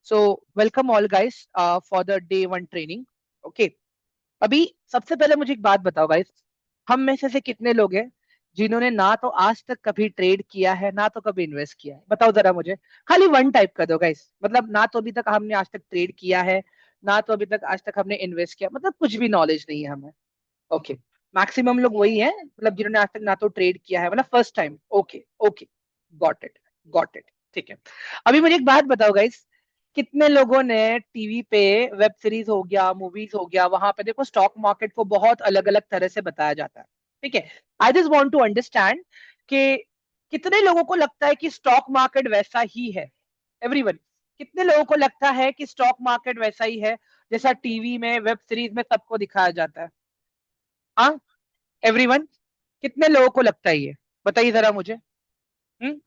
So welcome all guys for the day one training. Okay, अभी सबसे पहले मुझे एक बात बताओ गाइस, हम में से कितने लोग हैं जिन्होंने ना तो आज तक कभी ट्रेड किया है ना तो कभी इन्वेस्ट किया है? बताओ जरा मुझे। खाली वन टाइप कर दो गाइस, मतलब ना तो अभी तक हमने आज तक ट्रेड किया है, ना तो अभी तक आज तक हमने इन्वेस्ट किया, मतलब कुछ भी नॉलेज नहीं है हमें। ओके, मैक्सिमम लोग वही है, मतलब जिन्होंने आज तक ना तो ट्रेड किया है, मतलब first time. Okay okay, got it, got it, ठीक है। अभी मुझे एक बात बताओ गाइस, कितने लोगों ने टीवी पे वेब सीरीज हो गया, मूवीज हो गया, वहां पे देखो स्टॉक मार्केट को बहुत अलग अलग तरह से बताया जाता है, ठीक है। I just want to understand कि कितने लोगों को लगता है कि स्टॉक मार्केट वैसा ही है? एवरीवन, कितने लोगों को लगता है कि स्टॉक मार्केट वैसा ही है जैसा टीवी में, वेब सीरीज में सबको दिखाया जाता है? हाँ, एवरीवन, कितने लोगों को लगता है ये? बताइए जरा मुझे। हम्म,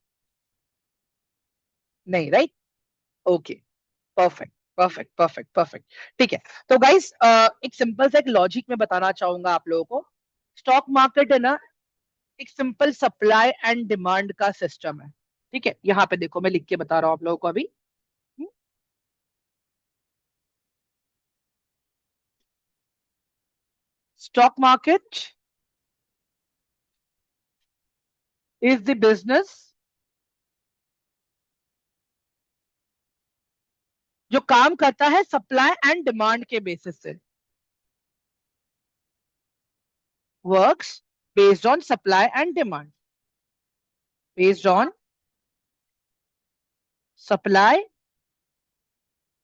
नहीं, right? Okay, perfect perfect perfect perfect, ठीक है। तो गाइस, एक सिंपल सा एक लॉजिक में बताना चाहूंगा आप लोगों को। स्टॉक मार्केट है ना, एक सिंपल सप्लाई एंड डिमांड का सिस्टम है, ठीक है। यहाँ पे देखो, मैं लिख के बता रहा हूँ आप लोगों को अभी। Stock market is the business जो काम करता है सप्लाई एंड डिमांड के बेसिस से। Works based on supply and demand, based on supply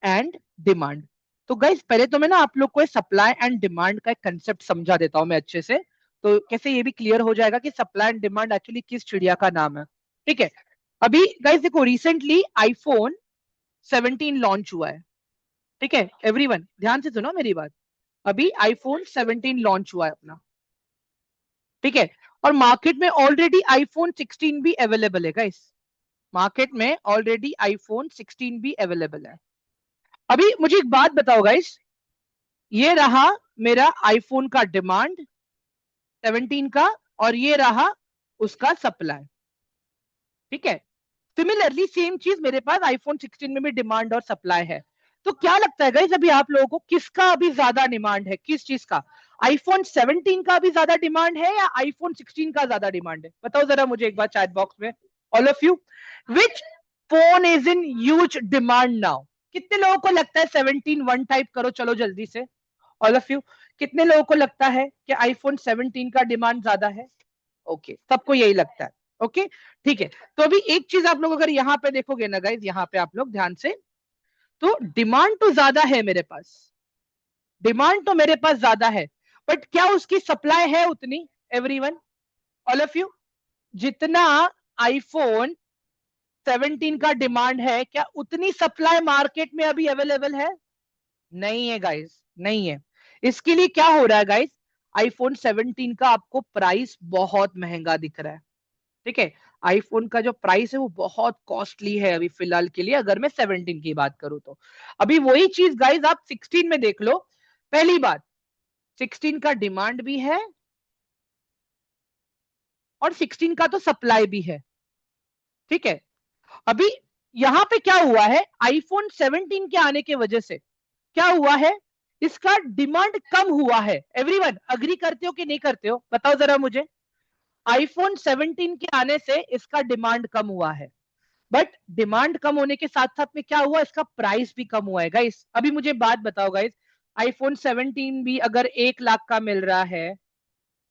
and demand. तो गाइस, पहले तो मैं ना आप लोग को सप्लाई एंड डिमांड का एक कंसेप्ट समझा देता हूं मैं अच्छे से, तो कैसे ये भी क्लियर हो जाएगा कि सप्लाई एंड डिमांड एक्चुअली किस चिड़िया का नाम है, ठीक है। अभी गाइस देखो, रिसेंटली आईफोन 17 लॉन्च हुआ है, ठीक है। एवरीवन ध्यान से सुनो मेरी बात। अभी आईफोन 17 लॉन्च हुआ है अपना, ठीक है। और मार्केट में ऑलरेडी आईफोन 16 भी अवेलेबल है गाइस। मार्केट में ऑलरेडी आईफोन 16 भी अवेलेबल है। अभी मुझे एक बात बताओ गाइस, ये रहा मेरा आईफोन का डिमांड 17 का, और ये रहा उसका सप्लाई, ठीक है। सिमिलरली सेम चीज मेरे पास आईफोन 16 में भी डिमांड और सप्लाई है। तो क्या लगता है गाइस, अभी आप लोगों को किसका अभी ज्यादा डिमांड है, किस चीज का? आईफोन 17 का भी ज्यादा डिमांड है या आईफोन 16 का ज्यादा डिमांड है? बताओ जरा मुझे एक बार चैट बॉक्स में, all of you. Which phone is in huge demand now? कितने लोगों को लगता है 17 वन टाइप करो, चलो जल्दी से, ऑल ऑफ यू। कितने लोगों को लगता है कि आईफोन 17 का डिमांड ज्यादा है? ओके, सबको यही लगता है। ओके, ठीक है। तो अभी एक चीज आप लोग अगर यहाँ पे देखोगे ना गाइज, यहाँ पे आप लोग ध्यान से, तो डिमांड तो ज्यादा है मेरे पास, डिमांड तो मेरे पास ज्यादा है, बट क्या उसकी सप्लाई है उतनी? एवरीवन, ऑल ऑफ यू, जितना आईफोन 17 का डिमांड है, क्या उतनी सप्लाई मार्केट में अभी अवेलेबल है? नहीं है गाइस, नहीं है। इसके लिए क्या हो रहा है गाइस, आईफोन 17 का आपको प्राइस बहुत महंगा दिख रहा है, ठीक है। आईफोन का जो प्राइस है वो बहुत कॉस्टली है अभी फिलहाल के लिए, अगर मैं 17 की बात करूं तो। अभी वही चीज गाइस आप 16 में देख लो। पहली बात, 16 का डिमांड भी है और 16 का तो सप्लाई भी है, ठीक है। अभी यहां पे क्या हुआ है, आईफोन 17 के आने की वजह से क्या हुआ है, इसका डिमांड कम हुआ है। एवरीवन अग्री करते हो कि नहीं करते हो? बताओ जरा मुझे। आईफोन 17 के आने से इसका डिमांड कम हुआ है, बट डिमांड कम होने के साथ साथ में क्या हुआ, इसका प्राइस भी कम हुआ है गाइस। अभी मुझे बात बताओ गाइस, आईफोन 17 भी अगर 1 लाख का मिल रहा है,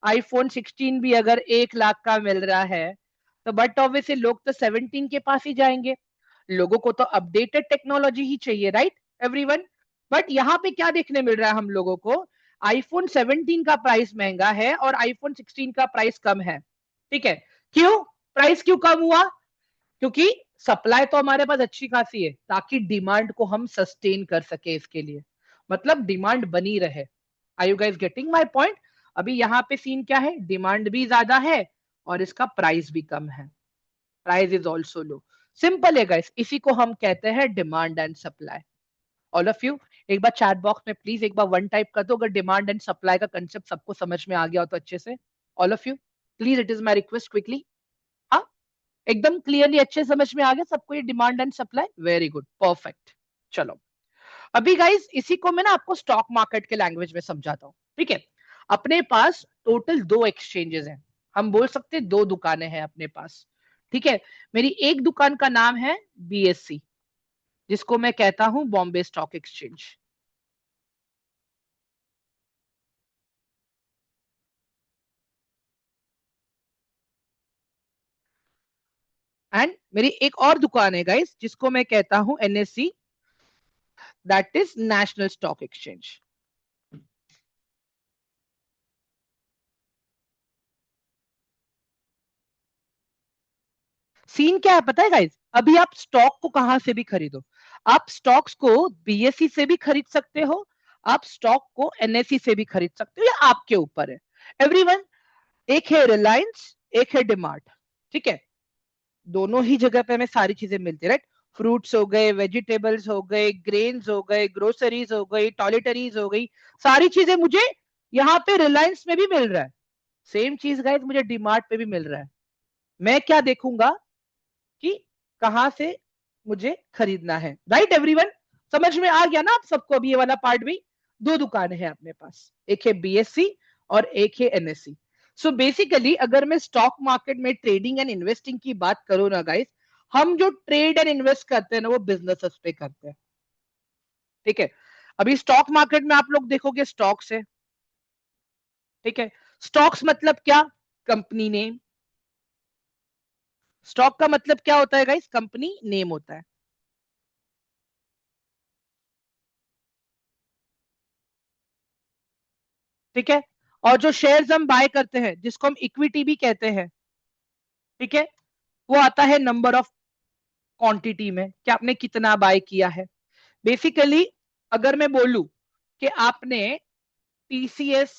आईफोन 16 भी अगर 1 लाख का मिल रहा है, तो बट ऑब्वियसली लोग तो 17 के पास ही जाएंगे। लोगों को तो अपडेटेड टेक्नोलॉजी ही चाहिए, राइट एवरीवन? बट यहाँ पे क्या देखने मिल रहा है हम लोगों को, आईफोन 17 का प्राइस महंगा है और आईफोन 16 का प्राइस कम है, ठीक है। क्यों? प्राइस क्यों कम हुआ? क्योंकि सप्लाई तो हमारे पास अच्छी खासी है, ताकि डिमांड को हम सस्टेन कर सके, इसके लिए मतलब डिमांड बनी रहे। Are you guys getting my point? अभी यहाँ पे सीन क्या है, डिमांड भी ज्यादा है और इसका प्राइस भी कम है, price is also low. Simple है गाइस, इसी को हम कहते हैं demand and supply. All of you, एक बार चैट बॉक्स में प्लीज एक बार वन टाइप कर दो, अगर डिमांड एंड सप्लाई का कंसेप्ट सबको समझ में आ गया हो तो अच्छे से। All of you, please, it is my request, quickly. हाँ, एकदम क्लियरली अच्छे समझ में आ गया सबको ये demand and supply? Very good, perfect. चलो, अभी गाइस इसी को मैं ना आपको स्टॉक मार्केट के लैंग्वेज में समझाता हूँ, ठीक है। अपने पास टोटल दो एक्सचेंजेस हैं, हम बोल सकते हैं दो दुकानें हैं अपने पास, ठीक है। मेरी एक दुकान का नाम है बीएससी, जिसको मैं कहता हूं बॉम्बे स्टॉक एक्सचेंज। एंड मेरी एक और दुकान है गाइस, जिसको मैं कहता हूं NSC, that is National Stock Exchange. Scene क्या है पता है गाइस, अभी आप स्टॉक को कहां से भी खरीदो, आप स्टॉक्स को बीएससी से भी खरीद सकते हो, आप स्टॉक को एनएससी से भी खरीद सकते हो, या आपके ऊपर है। एवरीवन, एक है रिलायंस, एक है डिमार्ट, ठीक है। दोनों ही जगह पे हमें सारी चीजें मिलती है, राइट। फ्रूट्स हो गए, वेजिटेबल्स हो गए, ग्रेन्स हो गए, ग्रोसरीज हो गई, टॉयलेटरीज हो गई, सारी चीजें मुझे यहाँ पे रिलायंस में भी मिल रहा है। सेम चीज गाइस मुझे डीमार्ट पे भी मिल रहा है। मैं क्या देखूंगा कि कहां से मुझे खरीदना है, राइट एवरीवन। समझ में आ गया ना आप सबको अभी ये वाला पार्ट भी। दो दुकानें हैं अपने पास, एक है बीएससी और एक है एनएससी। सो बेसिकली अगर मैं स्टॉक मार्केट में ट्रेडिंग एंड इन्वेस्टिंग की बात करूं ना गाइस, हम जो ट्रेड एंड इन्वेस्ट करते हैं ना वो बिजनेसेस पे करते हैं, ठीक है। अभी स्टॉक मार्केट में आप लोग देखोगे स्टॉक्स है, ठीक है। स्टॉक्स मतलब क्या, कंपनी नेम। स्टॉक का मतलब क्या होता है गाइस, कंपनी नेम होता है, ठीक है। और जो शेयर्स हम बाय करते हैं, जिसको हम इक्विटी भी कहते हैं, ठीक है, वो आता है नंबर ऑफ क्वांटिटी में, कि आपने कितना बाय किया है। बेसिकली अगर मैं बोलूं कि आपने टीसीएस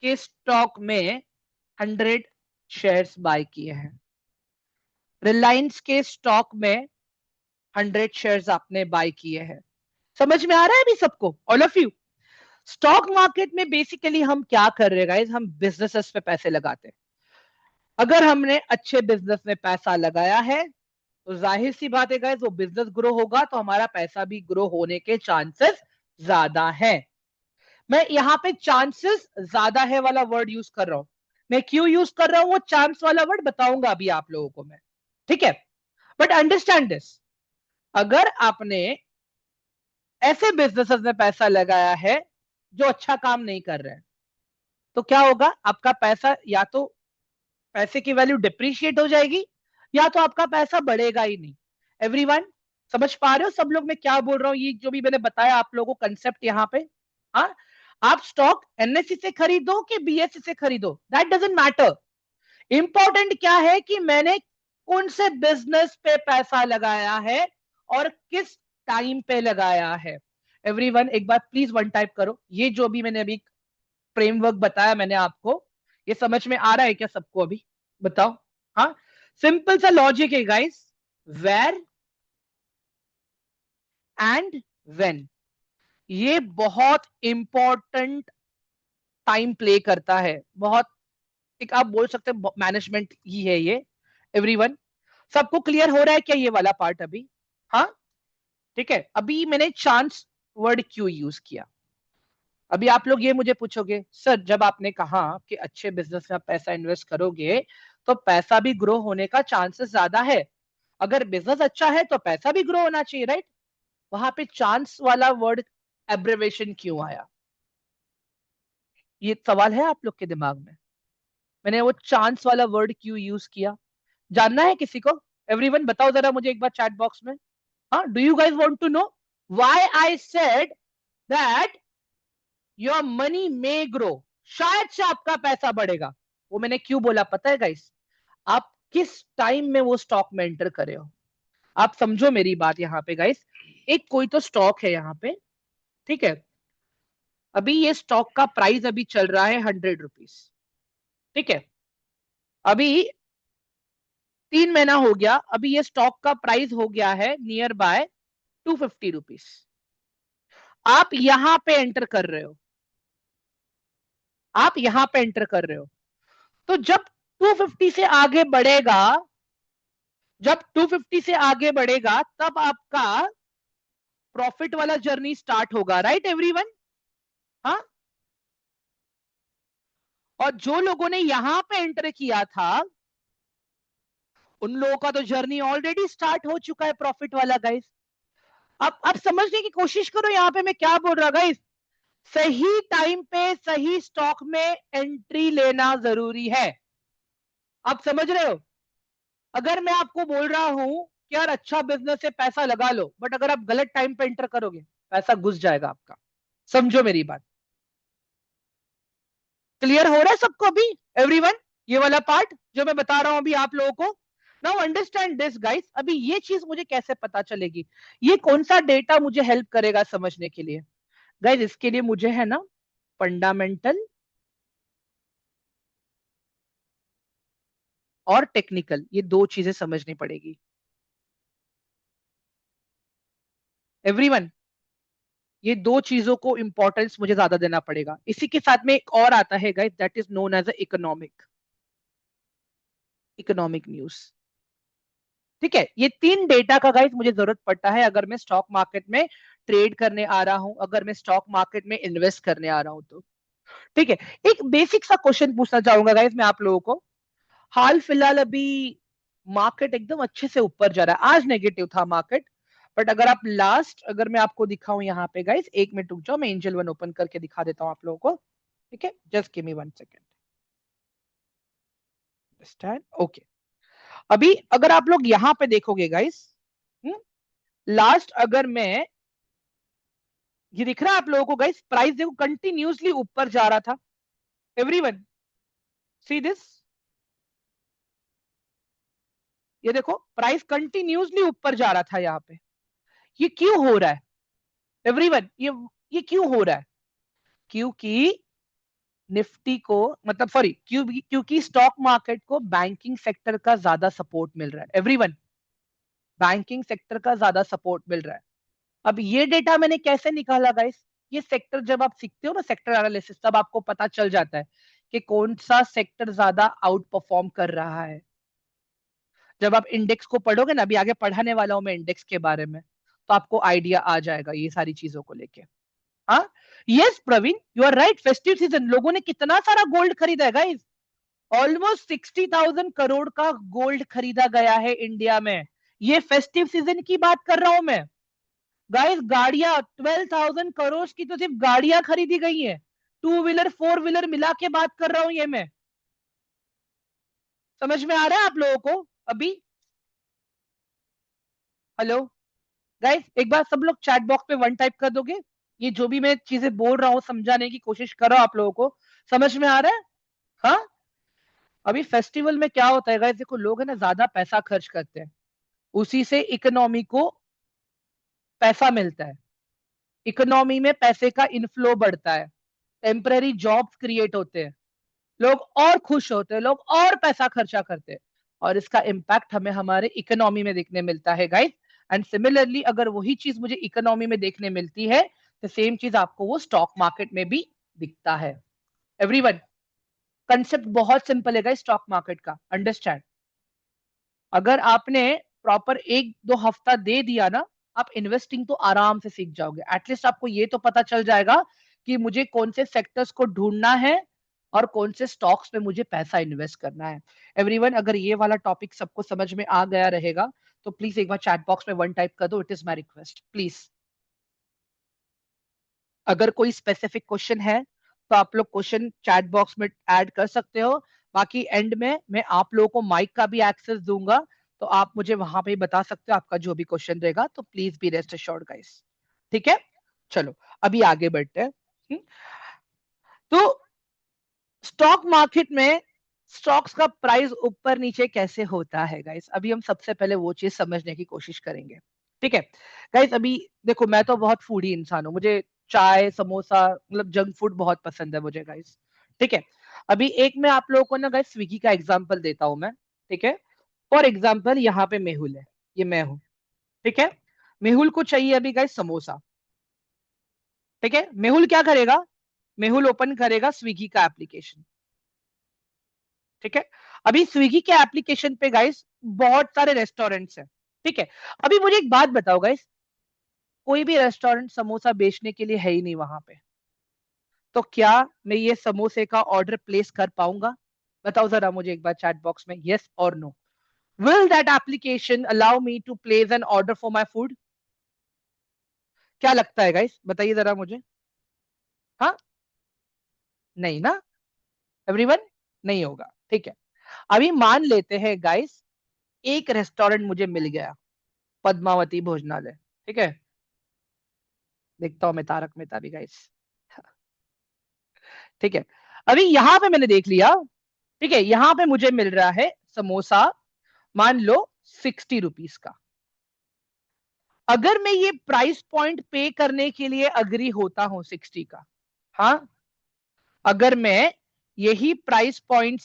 के स्टॉक में 100 शेयर्स बाय किए हैं, रिलायंस के स्टॉक में 100 शेयर्स आपने बाय किए हैं। समझ में आ रहा है अभी सबको, all of you. Stock market में बेसिकली हम क्या कर रहे हैं गाइस, हम बिजनेसेस पे पैसे लगाते हैं। अगर हमने अच्छे बिजनेस में पैसा लगाया है, तो जाहिर सी बात है गाइस वो बिजनेस ग्रो होगा, तो हमारा पैसा भी ग्रो होने के चांसेस ज्यादा है। मैं यहाँ पे चांसेस ज्यादा है वाला वर्ड यूज कर रहा हूं। मैं क्यों यूज कर रहा हूं वो चांस वाला वर्ड बताऊंगा अभी आप लोगों को मैं, ठीक है। बट अंडरस्टैंड दिस, अगर आपने ऐसे बिजनेसेस में पैसा लगाया है जो अच्छा काम नहीं कर रहे हैं, तो क्या होगा, आपका पैसा या तो पैसे की वैल्यू डिप्रिशिएट हो जाएगी, या तो आपका पैसा बढ़ेगा ही नहीं। एवरीवन, समझ पा रहे हो सब लोग मैं क्या बोल रहा हूँ, ये जो भी मैंने बताया आप लोगों को कंसेप्ट यहाँ पे। हाँ, आप स्टॉक एनएससी से खरीदो कि बीएससी से खरीदो, दैट डजेंट मैटर। इंपॉर्टेंट क्या है कि मैंने कौन से बिजनेस पे पैसा लगाया है और किस टाइम पे लगाया है। एवरीवन एक बार प्लीज वन टाइप करो, ये जो भी मैंने अभी फ्रेमवर्क बताया मैंने आपको, ये समझ में आ रहा है क्या सबको अभी, बताओ। हाँ, सिंपल सा लॉजिक है गाइस, वेर एंड व्हेन, ये बहुत इंपॉर्टेंट टाइम प्ले करता है, बहुत। एक आप बोल सकते हैं मैनेजमेंट ही है ये। एवरीवन, सबको क्लियर हो रहा है क्या ये वाला पार्ट अभी? हाँ, ठीक है। अभी मैंने चांस वर्ड क्यों यूज किया, अभी आप लोग ये मुझे पूछोगे सर, जब आपने कहा कि अच्छे बिजनेस में आप पैसा इन्वेस्ट करोगे तो पैसा भी ग्रो होने का चांसेस ज्यादा है, अगर बिजनेस अच्छा है तो पैसा भी ग्रो होना चाहिए, राइट। वहां पे चांस वाला वर्ड एब्रिवेशन क्यों आया, ये सवाल है आप लोग के दिमाग में। मैंने वो चांस वाला वर्ड क्यों यूज किया, जानना है किसी को? एवरीवन बताओ जरा मुझे एक बार चैट बॉक्स में। हाँ, do you guys want to know why I said that your money may grow, शायद से आपका पैसा बढ़ेगा। वो मैंने क्यों बोला पता है गाइस, आप किस टाइम में वो स्टॉक में एंटर करे हो। आप समझो मेरी बात यहाँ पे गाइस, एक कोई तो स्टॉक है यहाँ पे, ठीक है। अभी ये स्टॉक का प्राइस अभी चल रहा है 100 रुपीज, ठीक है। अभी 3 महीना हो गया, अभी ये स्टॉक का प्राइस हो गया है नियर बाय 250 रुपीज। आप यहां पे एंटर कर रहे हो, आप यहां पे एंटर कर रहे हो, तो जब 250 से आगे बढ़ेगा, जब 250 से आगे बढ़ेगा तब आपका प्रॉफिट वाला जर्नी स्टार्ट होगा, राइट एवरीवन? हाँ, और जो लोगों ने यहां पे एंटर किया था उन लोगों का तो जर्नी ऑलरेडी स्टार्ट हो चुका है प्रॉफिट वाला गाइस। अब समझने की कोशिश करो यहाँ पे मैं क्या बोल रहा गाइस। सही टाइम पे सही स्टॉक में एंट्री लेना जरूरी है। आप समझ रहे हो? अगर मैं आपको बोल रहा हूं कि यार अच्छा बिजनेस है पैसा लगा लो, बट अगर आप गलत टाइम पे एंटर करोगे पैसा घुस जाएगा आपका। समझो मेरी बात। क्लियर हो रहा है सबको अभी एवरीवन? ये वाला पार्ट जो मैं बता रहा हूं अभी आप लोगों को। Now understand this guys. अभी ये चीज मुझे कैसे पता चलेगी, ये कौन सा डेटा मुझे हेल्प करेगा समझने के लिए? गाइस इसके लिए मुझे है ना फंडामेंटल और टेक्निकल, ये दो चीजें समझनी पड़ेगी एवरीवन। ये दो चीजों को इंपॉर्टेंस मुझे ज्यादा देना पड़ेगा। इसी के साथ में एक और आता है guys, that is known as economic economic news. ठीक है, ये तीन डेटा का गाइस मुझे जरूरत पड़ता है अगर मैं स्टॉक मार्केट में ट्रेड करने आ रहा हूं, अगर मैं स्टॉक मार्केट में इन्वेस्ट करने आ रहा हूं तो। ठीक है, एक बेसिक सा क्वेश्चन पूछना चाहूंगा गाइस मैं आप लोगों को। हाल फिलहाल अभी मार्केट एकदम अच्छे से ऊपर जा रहा है, आज नेगेटिव था मार्केट, बट अगर आप लास्ट अगर मैं आपको दिखाऊं यहाँ पे गाइस, एक मिनट रुक जाओ मैं एंजल वन ओपन करके दिखा देता हूं आप लोगों को। ठीक है, just give me 1 second. Stand okay. अभी अगर आप लोग यहाँ पे देखोगे गाइस, लास्ट अगर मैं, ये दिख रहा है आप लोगों को गाइस, प्राइस देखो कंटिन्यूसली ऊपर जा रहा था एवरीवन। सी दिस, ये देखो प्राइस कंटिन्यूसली ऊपर जा रहा था यहाँ पे। ये क्यों हो रहा है एवरीवन? ये क्यों हो रहा है? क्योंकि निफ्टी को, मतलब सॉरी, क्योंकि स्टॉक मार्केट को बैंकिंग सेक्टर का ज्यादा सपोर्ट मिल रहा है एवरीवन। बैंकिंग सेक्टर का ज्यादा सपोर्ट मिल रहा है। अब ये डेटा मैंने कैसे निकाला गाइस? ये सेक्टर जब आप सीखते हो ना सेक्टर एनालिसिस, तब आपको पता चल जाता है कि कौन सा सेक्टर ज्यादा आउट परफॉर्म कर रहा है। जब आप इंडेक्स को पढ़ोगे ना, अभी आगे पढ़ाने वाला हूं मैं इंडेक्स के बारे में, तो आपको आइडिया आ जाएगा ये सारी चीजों को लेके। हाँ, yes Praveen you are right. Festive season लोगों ने कितना सारा गोल्ड खरीदा है गाइस। ऑलमोस्ट 60,000 करोड़ का गोल्ड खरीदा गया है इंडिया में। ये फेस्टिव सीजन की बात कर रहा हूं मैं गाइस। गाड़ियां 12,000 करोड़ की तो सिर्फ गाड़ियां खरीदी गई है। टू व्हीलर फोर व्हीलर मिला के बात कर रहा हूं ये मैं। समझ में आ रहा है आप लोगों को अभी? हेलो गाइस, एक बार सब लोग चैट बॉक्स पे वन टाइप कर दोगे। ये जो भी मैं चीजें बोल रहा हूँ समझाने की कोशिश करो आप लोगों को। समझ में आ रहा है? हाँ। अभी फेस्टिवल में क्या होता है गाइस, देखो लोग है ना ज्यादा पैसा खर्च करते हैं, उसी से इकोनॉमी को पैसा मिलता है। इकोनॉमी में पैसे का इनफ्लो बढ़ता है, टेम्पररी जॉब्स क्रिएट होते हैं, लोग और खुश होते हैं, लोग और पैसा खर्चा करते हैं, और इसका इम्पैक्ट हमें हमारे इकोनॉमी में देखने मिलता है गाइस। एंड सिमिलरली अगर वही चीज मुझे इकोनॉमी में देखने मिलती है, तो सेम चीज आपको वो स्टॉक मार्केट में भी दिखता है एवरीवन। कंसेप्ट बहुत सिंपल है गाइस स्टॉक मार्केट का, अंडरस्टैंड। अगर आपने प्रॉपर एक दो हफ्ता दे दिया ना, आप इन्वेस्टिंग तो आराम से सीख जाओगे। एटलीस्ट आपको ये तो पता चल जाएगा कि मुझे कौन से सेक्टर्स को ढूंढना है और कौन से स्टॉक्स में मुझे पैसा इन्वेस्ट करना है एवरीवन। अगर ये वाला टॉपिक सबको समझ में आ गया रहेगा तो प्लीज एक बार चैट बॉक्स में वन टाइप कर दो, it is my request please. अगर कोई स्पेसिफिक क्वेश्चन है तो आप लोग क्वेश्चन चैट बॉक्स में ऐड कर सकते हो। बाकी एंड में मैं आप लोगों को माइक का भी एक्सेस दूंगा, तो आप मुझे वहां पे बता सकते हो आपका जो भी क्वेश्चन रहेगा, तो please be rest assured guys. ठीक है, चलो अभी आगे बढ़ते हैं। तो स्टॉक मार्केट में स्टॉक्स का प्राइस ऊपर नीचे कैसे होता है गाइस, अभी हम सबसे पहले वो चीज समझने की कोशिश करेंगे। ठीक है गाइस, अभी देखो मैं तो बहुत फूडी इंसान हूँ, मुझे चाय समोसा मतलब जंक फूड बहुत पसंद है मुझे गाइस। ठीक है, अभी एक मैं आप लोगों को ना गाइस स्विगी का एग्जांपल देता हूं मैं। ठीक है, फॉर एग्जांपल यहाँ पे मेहुल है, ये मैं हूँ। ठीक है, मेहुल को चाहिए अभी गाइस समोसा। ठीक है, मेहुल क्या करेगा? मेहुल ओपन करेगा स्विगी का एप्लीकेशन। ठीक है, अभी स्विगी के एप्लीकेशन पे गाइस बहुत सारे रेस्टोरेंट्स हैं। ठीक है, अभी मुझे एक बात बताओ गाइस, कोई भी रेस्टोरेंट समोसा बेचने के लिए है ही नहीं वहां पे। तो क्या मैं ये समोसे का ऑर्डर प्लेस कर पाऊंगा? बताओ जरा मुझे एक बार चैट बॉक्स में, यस और no. Will that application allow me to place an order for my food? क्या लगता है गाइस, बताइए जरा मुझे। हाँ? नहीं ना? एवरीवन? नहीं होगा, ठीक है। अभी मान लेते हैं गाइस, एक रेस्टोरेंट मुझे मिल गया, पद्मावती भोजनालय, ठीक है। देखता हूं मैं तारक मेहता भी गाइस। ठीक है। अभी यहां पे मैंने देख लिया, ठीक है, यहां पे मुझे मिल रहा है समोसा, मान लो 60 रुपीज का। अगर मैं ये प्राइस पॉइंट पे करने के लिए अग्री होता हूं 60 का, हाँ, अगर मैं यही प्राइस पॉइंट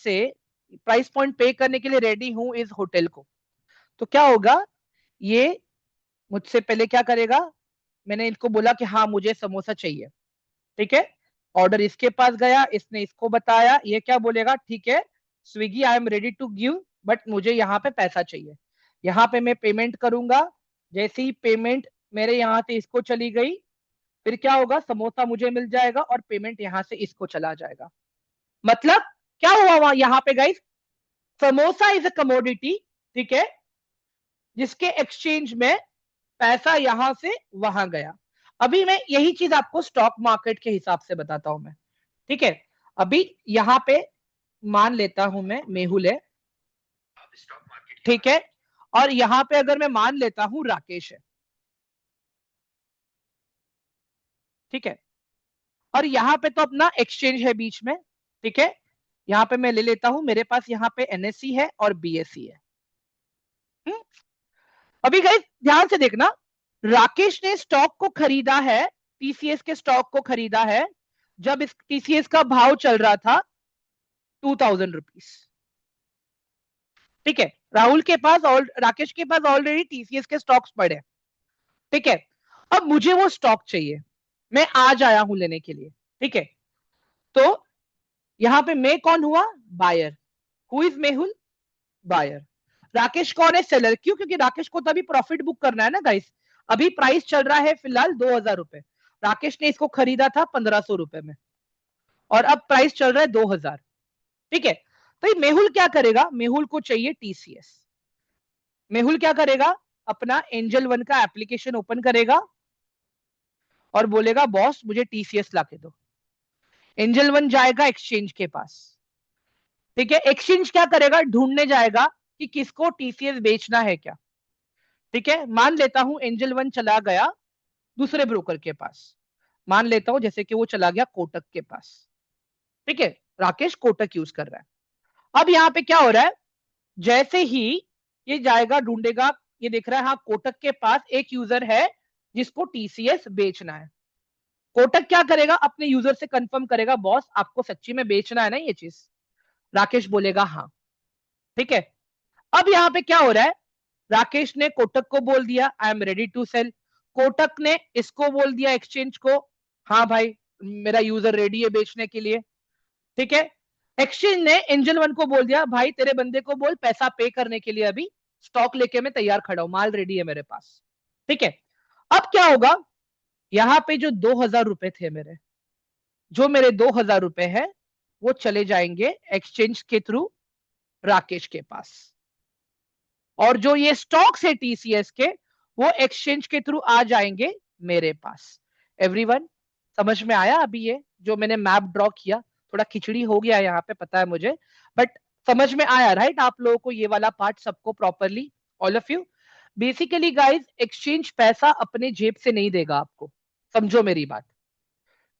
पे करने के लिए रेडी हूं इस होटल को, तो क्या होगा? ये मुझसे पहले क्या करेगा? मैंने इनको बोला कि हाँ मुझे समोसा चाहिए, ठीक है। ऑर्डर इसके पास गया, इसने इसको बताया, ये क्या बोलेगा? ठीक है Swiggy, I am ready to give, but मुझे यहाँ पे पैसा चाहिए। यहाँ पे मैं पेमेंट करूंगा। जैसे ही पेमेंट मेरे यहाँ से इसको चली गई, फिर क्या होगा? समोसा मुझे मिल जाएगा और पेमेंट यहाँ से इसको चला जाएगा। मतलब क्या हुआ वहां यहाँ पे guys? Samosa is a commodity, ठीक है, जिसके एक्सचेंज में पैसा यहां से वहां गया। अभी मैं यही चीज आपको स्टॉक मार्केट के हिसाब से बताता हूं मैं, ठीक है। अभी यहां पे मान लेता हूं मैं मेहुल है, ठीक है, और यहां पे अगर मैं मान लेता हूं राकेश है, ठीक है, और यहां पे तो अपना एक्सचेंज है बीच में, ठीक है। यहां पे मैं ले लेता हूं, मेरे पास यहां पे एनएससी है और बीएससी है। हुँ? अभी गाइस ध्यान से देखना, राकेश ने स्टॉक को खरीदा है, टीसीएस के स्टॉक को खरीदा है जब इस टीसीएस का भाव चल रहा था 2000 रुपीज, ठीक है। राहुल के पास और राकेश के पास ऑलरेडी टीसीएस के स्टॉक्स पड़े, ठीक है। अब मुझे वो स्टॉक चाहिए, मैं आज आया हूं लेने के लिए, ठीक है। तो यहां पे मैं कौन हुआ? Buyer. Who is Mehul? Buyer. Rakesh कौन है? सेलर। क्यों? क्योंकि राकेश को तभी प्रॉफिट बुक करना है ना गाइस। अभी प्राइस चल रहा है फिलहाल 2000 रुपए, राकेश ने इसको खरीदा था 1500 रुपए में, और अब प्राइस चल रहा है 2000, ठीक है। तो ये मेहुल क्या करेगा? मेहुल को चाहिए टीसीएस। मेहुल क्या करेगा? अपना एंजल वन का एप्लीकेशन ओपन करेगा और बोलेगा बॉस मुझे टीसीएस लाके दो। एंजल वन जाएगा एक्सचेंज के पास, ठीक है। एक्सचेंज क्या करेगा? ढूंढने जाएगा कि किसको टीसीएस बेचना है क्या, ठीक है। मान लेता हूं एंजल वन चला गया दूसरे ब्रोकर के पास, मान लेता हूं जैसे कि वो चला गया कोटक के पास, ठीक है। राकेश कोटक यूज कर रहा है। अब यहाँ पे क्या हो रहा है? जैसे ही ये जाएगा ढूंढेगा, ये देख रहा है हाँ कोटक के पास एक यूजर है जिसको टीसीएस बेचना है। कोटक क्या करेगा? अपने यूजर से कंफर्म करेगा बॉस आपको सच्ची में बेचना है ना ये चीज? राकेश बोलेगा हाँ, ठीक है। अब यहाँ पे क्या हो रहा है? राकेश ने कोटक को बोल दिया I am ready to sell, Kotak ने इसको बोल दिया एक्सचेंज को, हाँ भाई मेरा यूजर रेडी है बेचने के लिए, ठीक है। एक्सचेंज ने एंजल वन को बोल दिया भाई तेरे बंदे को बोल पैसा पे करने के लिए, अभी स्टॉक लेके मैं तैयार खड़ा हूं, माल रेडी है मेरे पास, ठीक है। अब क्या होगा? यहां पे जो 2000 रुपए थे मेरे, जो मेरे 2000 रुपए है वो चले जाएंगे एक्सचेंज के थ्रू राकेश के पास, और जो ये स्टॉक्स है टीसीएस के वो एक्सचेंज के थ्रू आ जाएंगे मेरे पास। एवरीवन समझ में आया? अभी ये जो मैंने मैप ड्रॉ किया, थोड़ा खिचड़ी हो गया यहाँ पे पता है मुझे, बट समझ में आया राइट आप लोगों को ये वाला पार्ट सबको properly? All of you. Basically guys exchange पैसा अपने जेब से नहीं देगा आपको, समझो मेरी बात,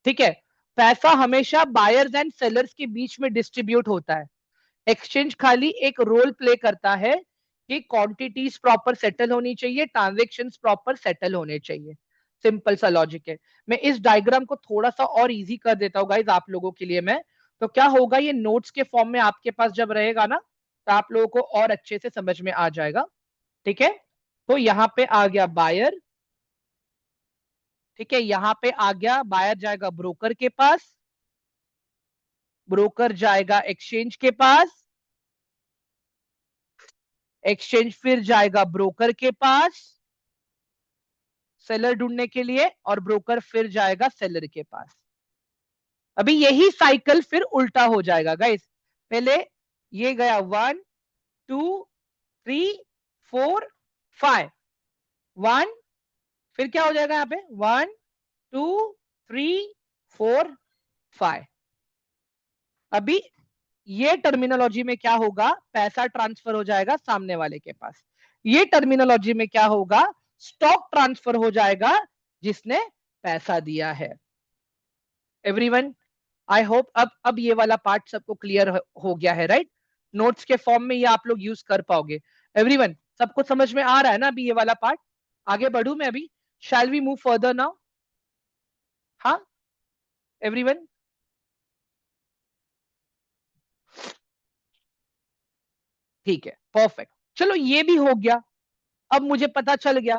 ठीक है। पैसा हमेशा बायर्स एंड सेलर्स के बीच में डिस्ट्रीब्यूट होता है। एक्सचेंज खाली एक रोल प्ले करता है कि क्वांटिटीज प्रॉपर सेटल होनी चाहिए, ट्रांजेक्शन्स प्रॉपर सेटल होने चाहिए। सिंपल सा लॉजिक है। मैं इस डायग्राम को थोड़ा सा और इजी कर देता हूँ गाइज आप लोगों के लिए मैं, तो क्या होगा ये नोट्स के फॉर्म में आपके पास जब रहेगा ना, तो आप लोगों को और अच्छे से समझ में आ जाएगा, ठीक है। तो यहाँ पे आ गया बायर, ठीक है, यहाँ पे आ गया बायर जाएगा ब्रोकर के पास, ब्रोकर जाएगा एक्सचेंज के पास, एक्सचेंज फिर जाएगा ब्रोकर के पास, सेलर ढूंढने के लिए और ब्रोकर फिर जाएगा सेलर के पास। अभी यही साइकिल फिर उल्टा हो जाएगा गाइस। पहले ये गया 1 2 3 4 5, 1, फिर क्या हो जाएगा यहाँ पे 1 2 3 4 5। अभी ये टर्मिनोलॉजी में क्या होगा, पैसा ट्रांसफर हो जाएगा सामने वाले के पास। ये टर्मिनोलॉजी में क्या होगा, स्टॉक ट्रांसफर हो जाएगा जिसने पैसा दिया है। एवरीवन, आई होप अब ये वाला पार्ट सबको क्लियर हो गया है, राइट? नोट्स के फॉर्म में ये आप लोग यूज कर पाओगे। एवरीवन, सबको समझ में आ रहा है ना अभी ये वाला पार्ट? आगे बढ़ू मैं अभी? Shall we move further now? हाँ एवरीवन, ठीक है, परफेक्ट। चलो ये भी हो गया। अब मुझे पता चल गया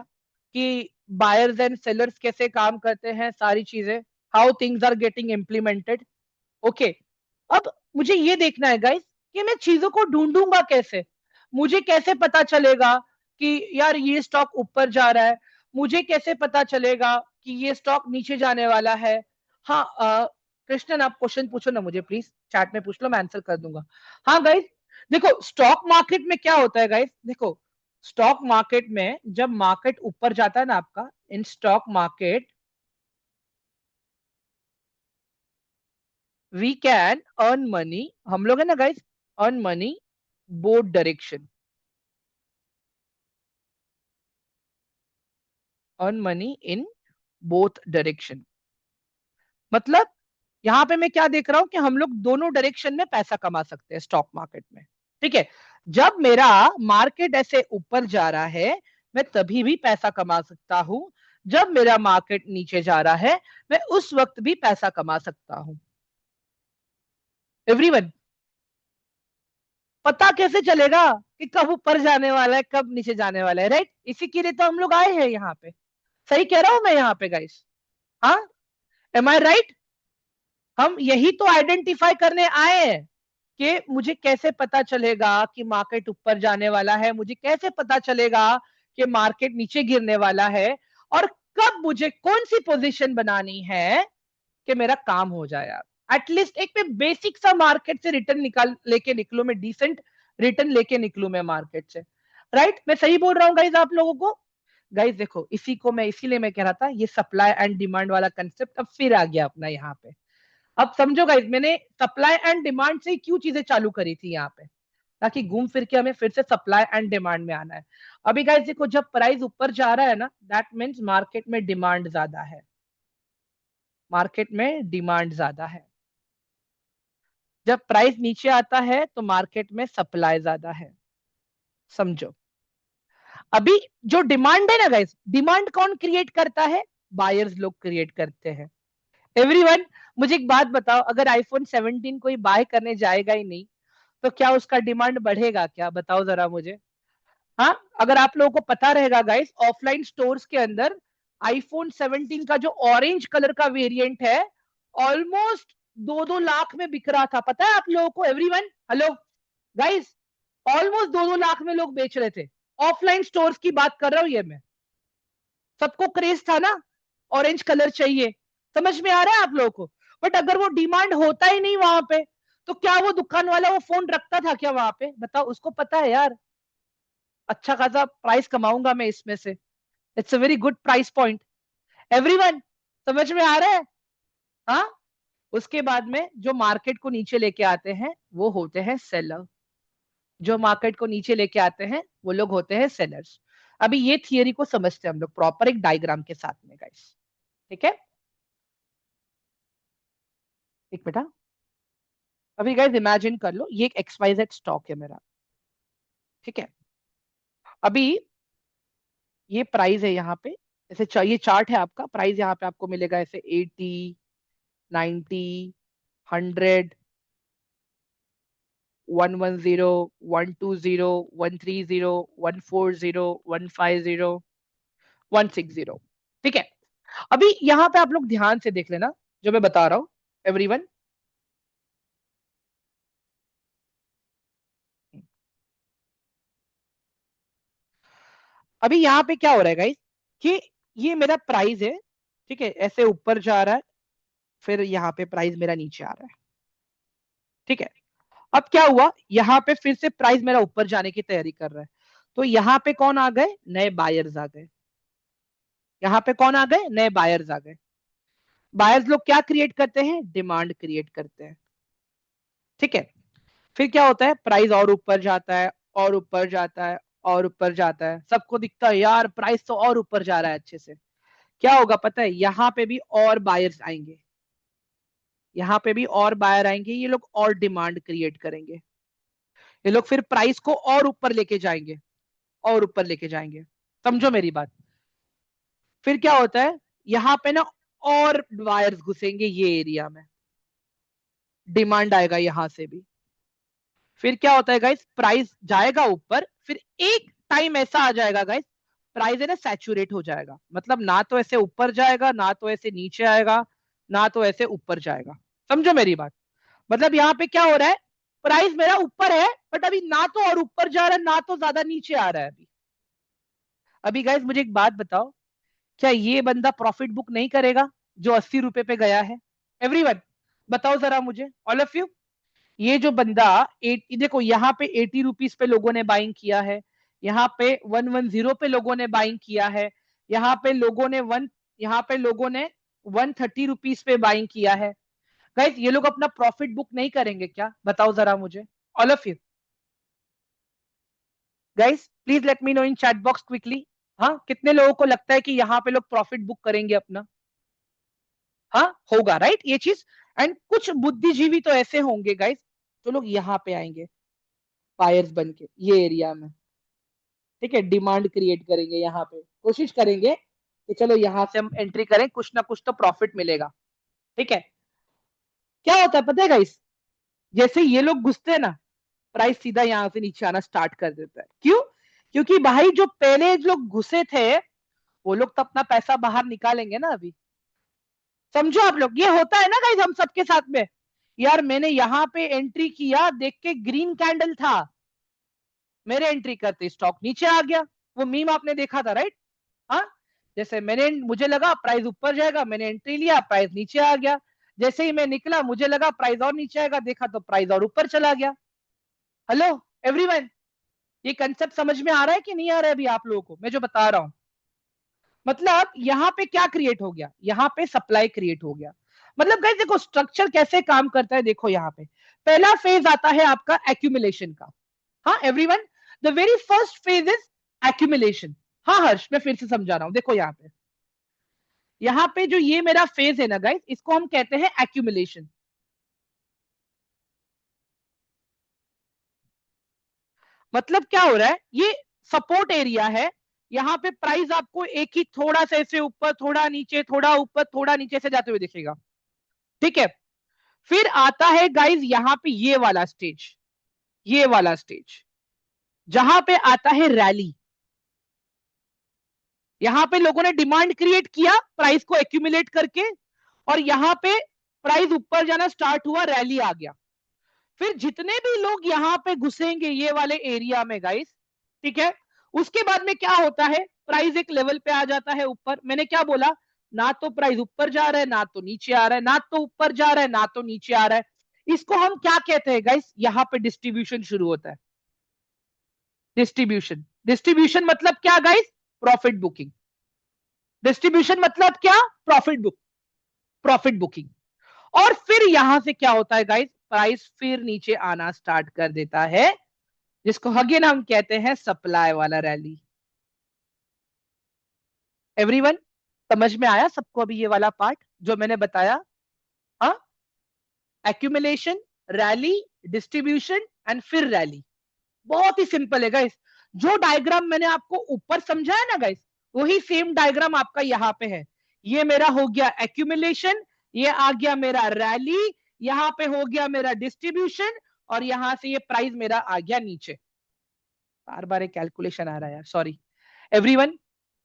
कि बायर्स एंड सेलर्स कैसे काम करते हैं, सारी चीजें, how things are getting implemented. Okay, अब मुझे ये देखना है गाइस कि मैं चीजों को ढूंढूंगा कैसे। मुझे कैसे पता चलेगा कि यार ये स्टॉक ऊपर जा रहा है, मुझे कैसे पता चलेगा कि ये स्टॉक नीचे जाने वाला है? हाँ कृष्णन, आप क्वेश्चन पूछो ना मुझे, प्लीज चैट में पूछ लो, मैं आंसर कर दूंगा। हाँ गाइस, देखो स्टॉक मार्केट में क्या होता है गाइस, देखो स्टॉक मार्केट में जब मार्केट ऊपर जाता है ना आपका, in stock market we can earn money, हम लोग है ना guys, earn money both direction, earn money in both direction. मतलब यहां पे मैं क्या देख रहा हूं कि हम लोग दोनों डायरेक्शन में पैसा कमा सकते हैं स्टॉक मार्केट में। ठीक है, जब मेरा मार्केट ऐसे ऊपर जा रहा है मैं तभी भी पैसा कमा सकता हूं, जब मेरा मार्केट नीचे जा रहा है मैं उस वक्त भी पैसा कमा सकता हूं। एवरीवन, पता कैसे चलेगा कि कब ऊपर जाने वाला है कब नीचे जाने वाला है, राइट? इसी के लिए तो हम लोग आए हैं यहाँ पे। सही कह रहा हूं मैं यहाँ पे गाइस? हाँ, एम आई राइट? हम यही तो आइडेंटिफाई करने आए हैं कि मुझे कैसे पता चलेगा कि मार्केट ऊपर जाने वाला है, मुझे कैसे पता चलेगा कि मार्केट नीचे गिरने वाला है, और कब मुझे कौन सी पोजीशन बनानी है कि मेरा काम हो जाए। यार एटलीस्ट एक मैं बेसिक सा मार्केट से रिटर्न निकाल लेके निकलू, मैं डिसेंट रिटर्न लेके निकलू मैं मार्केट से, राइट? मैं सही बोल रहा हूँ गाइज आप लोगों को? गाइज देखो, इसी को मैं इसीलिए मैं कह रहा था ये सप्लाई एंड डिमांड वाला कंसेप्ट अब फिर आ गया अपना यहाँ पे। अब समझो गाइज, मैंने सप्लाई एंड डिमांड से क्यों चीजें चालू करी थी यहाँ पे, ताकि घूम फिर के हमें फिर से सप्लाई एंड डिमांड में आना है। अभी गाइज देखो, जब प्राइस ऊपर जा रहा है ना, दैट मीन्स मार्केट में डिमांड ज्यादा है, मार्केट में डिमांड ज्यादा है। जब प्राइस नीचे आता है तो मार्केट में सप्लाई ज्यादा है। समझो, अभी जो डिमांड है ना गाइस, डिमांड कौन क्रिएट करता है? बायर्स लोग क्रिएट करते हैं। एवरीवन, मुझे एक बात बताओ, अगर आईफोन 17 कोई बाय करने जाएगा ही नहीं तो क्या उसका डिमांड बढ़ेगा क्या? बताओ जरा मुझे। हाँ, अगर आप लोगों को पता रहेगा गाइस, ऑफलाइन स्टोर्स के अंदर आईफोन 17 का जो ऑरेंज कलर का वेरिएंट है ऑलमोस्ट 2-2 लाख में बिक रहा था, पता है आप लोगों को? Everyone, hello guys, almost 2-2 lakh में लोग बेच रहे थे। ऑफलाइन स्टोर्स की बात कर रहा हूं ये मैं। सबको क्रेज था ना, ऑरेंज कलर चाहिए। समझ में आ रहा है आप लोगों को? बट अगर वो डिमांड होता ही नहीं वहां पे तो क्या वो दुकान वाला वो फोन रखता था क्या वहां पे? बताओ, उसको पता है यार अच्छा खासा प्राइस कमाऊंगा मैं इसमें से, it's a very good price point. Everyone, समझ में आ रहा है? हाँ, उसके बाद में जो मार्केट को नीचे लेके आते हैं वो होते हैं सेलर। जो मार्केट को नीचे लेके आते हैं वो लोग होते हैं सेलर्स। अभी ये थियरी को समझते हैं हम लोग प्रॉपर एक डायग्राम के साथ में गाइस। ठीक है, एक बेटा, अभी गाइस इमेजिन कर लो ये एक एक्सवाइजेड स्टॉक है मेरा। ठीक है, अभी ये प्राइस है यहाँ पे, ऐसे ये चार्ट है आपका, प्राइस यहाँ पे आपको मिलेगा ऐसे 80, 90, 100, 110, 120, 130, 140, 150, 160। ठीक है, अभी यहाँ पे आप लोग ध्यान से देख लेना जो मैं बता रहा हूँ एवरीवन। अभी यहाँ पे क्या हो रहा है गाइस कि ये मेरा प्राइस है, ठीक है, ऐसे ऊपर जा रहा है, फिर यहाँ पे प्राइस मेरा नीचे आ रहा है, ठीक है। अब क्या हुआ, यहाँ पे फिर से प्राइस मेरा ऊपर जाने की तैयारी कर रहा है, तो यहाँ पे कौन आ गए, नए बायर्स आ गए। यहाँ पे कौन आ गए, नए बायर्स आ गए। बायर्स लोग क्या क्रिएट करते हैं, डिमांड क्रिएट करते हैं, ठीक है। फिर क्या होता है, प्राइस और ऊपर जाता है, और ऊपर जाता है, और ऊपर जाता है, सबको दिखता है यार प्राइस तो और ऊपर जा रहा है अच्छे से। क्या होगा पता है, यहाँ पे भी और बायर्स आएंगे, यहाँ पे भी और बायर आएंगे, ये लोग और डिमांड क्रिएट करेंगे, ये लोग फिर प्राइस को और ऊपर लेके जाएंगे, और ऊपर लेके जाएंगे। समझो मेरी बात। फिर क्या होता है, यहाँ पे ना और वायर्स घुसेंगे ये एरिया में, डिमांड आएगा यहां से भी। फिर क्या होता है गाइस, प्राइस जाएगा ऊपर, फिर एक टाइम ऐसा आ जाएगा गाइस, प्राइस है ना सैचुरेट हो जाएगा, मतलब ना तो ऐसे ऊपर जाएगा, ना तो ऐसे नीचे आएगा, ना तो ऐसे ऊपर जाएगा। समझो मेरी बात। मतलब यहाँ पे क्या हो रहा है, प्राइस मेरा ऊपर है, बट अभी ना तो और ऊपर जा रहा है, ना तो ज्यादा नीचे आ रहा है अभी। अभी गाइस मुझे एक बात बताओ, क्या ये बंदा प्रॉफिट बुक नहीं करेगा जो 80 रुपए पे गया है? एवरीवन बताओ जरा मुझे, ऑल ऑफ यू। ये जो बंदा देखो यहाँ पे 80 रुपीज पे लोगों ने बाइंग किया है, यहाँ पे 110 पे लोगों ने बाइंग किया है, यहाँ पे लोगों ने यहाँ पे लोगों ने 130 रुपीज पे बाइंग किया है। गाइस ये लोग अपना प्रॉफिट बुक नहीं करेंगे क्या, बताओ जरा मुझे, all of you. Guys please let me know in chat box quickly. हाँ, कितने लोगों को लगता है कि यहाँ पे लोग प्रॉफिट बुक करेंगे अपना? हाँ होगा, राइट ये चीज। एंड कुछ बुद्धिजीवी तो ऐसे होंगे गाइस, जो लोग यहाँ पे आएंगे बायर्स बन के ये एरिया में, ठीक है, डिमांड क्रिएट करेंगे, यहाँ पे कोशिश करेंगे कि चलो यहाँ से हम एंट्री करें, कुछ ना कुछ तो प्रॉफिट मिलेगा, ठीक है। क्या होता है पता है गाइस, जैसे ये लोग घुसते हैं ना, प्राइस सीधा यहाँ से नीचे आना स्टार्ट कर देता है। क्यों? क्योंकि भाई जो पहले लोग घुसे थे, वो लोग तो अपना पैसा बाहर निकालेंगे ना अभी। समझो आप लोग, ये होता है ना गाइस हम सबके साथ में। यार मैंने यहाँ पे एंट्री किया, देख के ग्रीन कैंडल था, मेरे एंट्री करते स्टॉक नीचे आ गया। वो मीम आपने देखा था, राइट? हाँ, जैसे मुझे लगा प्राइस ऊपर जाएगा, मैंने एंट्री लिया, प्राइस नीचे आ गया। जैसे ही मैं निकला, मुझे लगा प्राइस और नीचे आएगा, देखा तो प्राइस और ऊपर चला गया। हेलो एवरीवन, ये कंसेप्ट समझ में आ रहा है कि नहीं आ रहा है अभी आप लोगों को मैं जो बता रहा हूं? मतलब यहाँ पे क्या क्रिएट हो गया, यहाँ पे सप्लाई क्रिएट हो गया। मतलब गाइस देखो स्ट्रक्चर कैसे काम करता है, देखो यहाँ पे पहला फेज आता है आपका एक्यूमुलेशन का। हाँ everyone, the very first phase is accumulation. हाँ हर्ष, मैं फिर से समझा रहा हूं, देखो यहाँ पे, यहाँ पे जो ये मेरा फेज है ना गाइस, इसको हम कहते हैं एक्यूमुलेशन। मतलब क्या हो रहा है, ये सपोर्ट एरिया है, यहाँ पे प्राइस आपको एक ही थोड़ा सा ऐसे ऊपर, थोड़ा नीचे, थोड़ा ऊपर, थोड़ा नीचे से जाते हुए दिखेगा, ठीक है। फिर आता है गाइस यहाँ पे ये वाला स्टेज, ये वाला स्टेज जहां पे आता है रैली। यहां पे लोगों ने डिमांड क्रिएट किया प्राइस को एक्यूमुलेट करके, और यहां पे प्राइस ऊपर जाना स्टार्ट हुआ, रैली आ गया। फिर जितने भी लोग यहाँ पे घुसेंगे ये वाले एरिया में गाइस, ठीक है, उसके बाद में क्या होता है, प्राइस एक लेवल पे आ जाता है ऊपर। मैंने क्या बोला, ना तो प्राइस ऊपर जा रहा है, ना तो नीचे आ रहा है, ना तो ऊपर जा रहा है, ना तो नीचे आ रहा है। इसको हम क्या कहते हैं गाइस, यहाँ पे डिस्ट्रीब्यूशन शुरू होता है। डिस्ट्रीब्यूशन, डिस्ट्रीब्यूशन मतलब क्या गाइस, प्रॉफिट बुकिंग। डिस्ट्रीब्यूशन मतलब क्या, प्रॉफिट बुक, प्रॉफिट बुकिंग। और फिर यहां से क्या होता है गाइस, प्राइस फिर नीचे आना स्टार्ट कर देता है, जिसको अगेन हम कहते हैं सप्लाई वाला रैली। एवरीवन समझ में आया सबको अभी ये वाला पार्ट जो मैंने बताया? हाँ, एक्यूमुलेशन, रैली, डिस्ट्रीब्यूशन एंड फिर रैली। बहुत ही सिंपल है गाइस। जो डायग्राम मैंने आपको ऊपर समझाया ना गाइस, वही सेम डायग्राम आपका यहाँ पे है। ये मेरा हो गया एक्यूमुलेशन, ये आ गया मेरा रैली, यहाँ पे हो गया मेरा डिस्ट्रीब्यूशन, और यहां से ये प्राइस मेरा आ गया नीचे। बार बार एक कैलकुलेशन आ रहा है, सॉरी एवरीवन।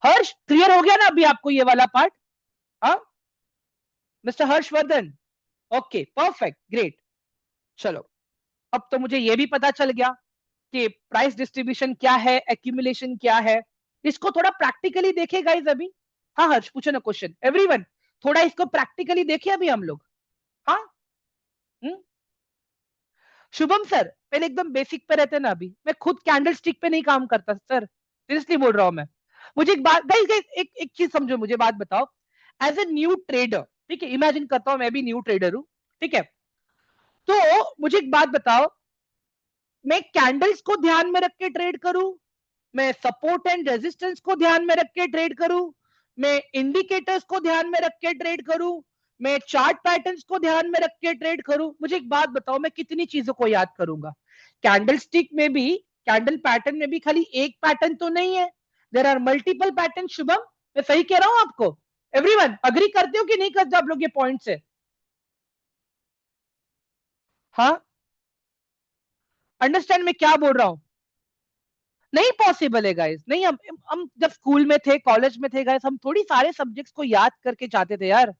हर्ष क्लियर हो गया ना अभी आपको ये वाला पार्ट? हाँ mister Harshvardhan, okay perfect great. चलो, अब तो मुझे ये भी पता चल गया कि प्राइस डिस्ट्रीब्यूशन क्या है, एक्यूमुलेशन क्या है। इसको थोड़ा प्रैक्टिकली देखे गाइस अभी। हाँ हर्ष पूछो ना क्वेश्चन, एवरीवन थोड़ा इसको प्रैक्टिकली देखिए अभी हम लोग। हाँ। हम्म। शुभम सर पहले एकदम बेसिक पे रहते ना, अभी मैं खुद कैंडल स्टिक पे नहीं काम करता सर, सीरियसली बोल रहा हूं मैं। मुझे एक बात गाइस, एक चीज समझो, मुझे बात बताओ। एज ए न्यू ट्रेडर, ठीक है, इमेजिन करता हूं मैं भी न्यू ट्रेडर हूं, ठीक है, तो मुझे एक बात बताओ, मैं कैंडल्स को ध्यान में रख के ट्रेड करूं, मैं सपोर्ट एंड रेजिस्टेंस को ध्यान में रख के ट्रेड करूं, मैं इंडिकेटर्स को ध्यान में रख के ट्रेड करूं, मैं चार्ट पैटर्न्स को ध्यान में रख के ट्रेड करूं, मुझे एक बात बताओ मैं कितनी चीजों को याद करूंगा? कैंडल स्टिक में भी, कैंडल पैटर्न में भी खाली एक पैटर्न तो नहीं है, there are multiple pattern. Shubham मैं सही कह रहा हूं आपको? एवरीवन अग्री करते हो कि नहीं करते आप लोग ये पॉइंट से? हाँ, अंडरस्टैंड मैं क्या बोल रहा हूं? नहीं पॉसिबल है गाइस, नहीं। हम जब स्कूल में थे, कॉलेज में थे गाइस, हम थोड़ी सारे सब्जेक्ट्स को याद करके जाते थे यार।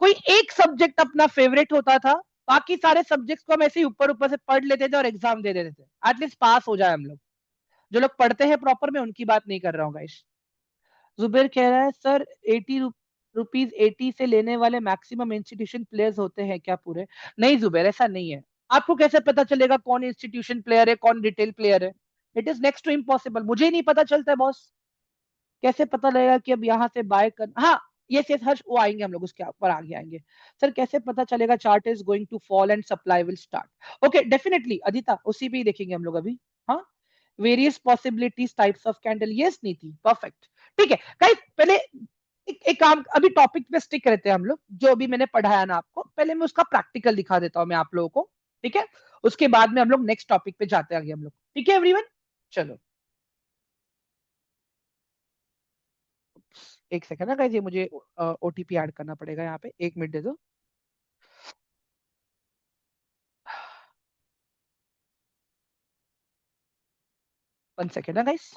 कोई एक सब्जेक्ट अपना फेवरेट होता था, बाकी सारे सब्जेक्ट्स को हम ऐसे ही ऊपर ऊपर से पढ़ लेते थे और एग्जाम दे देते थे, एटलीस्ट पास हो जाए हम लोग। जो लोग पढ़ते हैं प्रॉपर, में उनकी बात नहीं कर रहा हूँ गाइस। जुबेर कह रहा है सर 80 रुपीज 80 से लेने वाले मैक्सिमम इंस्टीट्यूशन प्लेयर्स होते हैं क्या पूरे? नहीं जुबेर, ऐसा नहीं है। आपको कैसे पता चलेगा कौन इंस्टीट्यूशन प्लेयर है कौन रिटेल प्लेयर है? It is next to impossible, मुझे ही नहीं पता चलता है बॉस। कैसे पता लगेगा कि अब यहाँ से बाय कर, हाँ यस यस हर्ष, वो आएंगे हम लोग उसके ऊपर आगे आएंगे। सर कैसे पता चलेगा chart is going to fall and supply will start? Okay definitely Adita, उसी पे ही देखेंगे हम लोग अभी। हाँ, various possibilities types of candle, yes Niti perfect. ठीक है गाइस, पहले एक काम, अभी टॉपिक पे स्टिक रहते हैं हम लोग, जो अभी मैंने पढ़ाया ना आपको, पहले मैं उसका प्रैक्टिकल दिखा देता हूँ मैं आप लोगों को, ठीक है? उसके बाद में हम लोग नेक्स्ट टॉपिक पे जाते हैं आगे हम लोग, ठीक है एवरीवन? चलो एक सेकंड ना गाइस, ये मुझे ओटीपी ऐड करना पड़ेगा यहाँ पे, 1 मिनट दे दो। 1 सेकंड ना गाइस।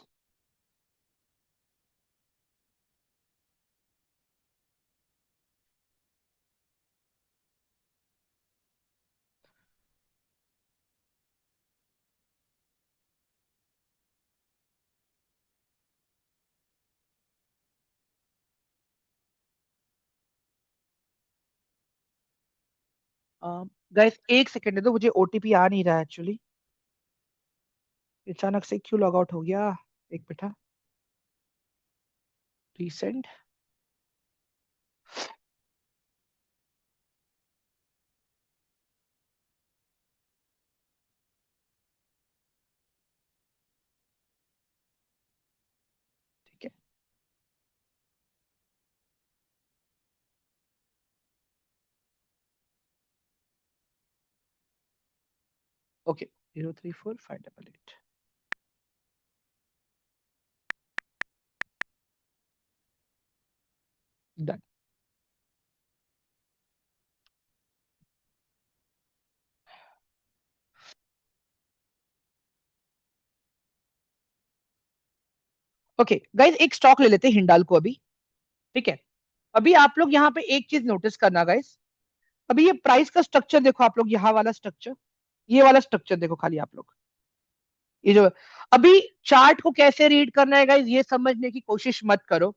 गाइस 1 सेकंड दे दो, मुझे ओटीपी आ नहीं रहा है एक्चुअली, अचानक से क्यों लॉग आउट हो गया? एक मिनट, रीसेंड। ठीक है, ओके, 034 588 डन। ओके गाइस, एक स्टॉक ले लेते हैं हिंडाल को अभी, ठीक है? अभी आप लोग यहाँ पे एक चीज नोटिस करना गाइस, अभी ये प्राइस का स्ट्रक्चर देखो आप लोग, यहाँ वाला स्ट्रक्चर, ये वाला स्ट्रक्चर देखो खाली आप लोग, ये जो अभी चार्ट को कैसे रीड करना है गाइस, ये समझने की कोशिश मत करो।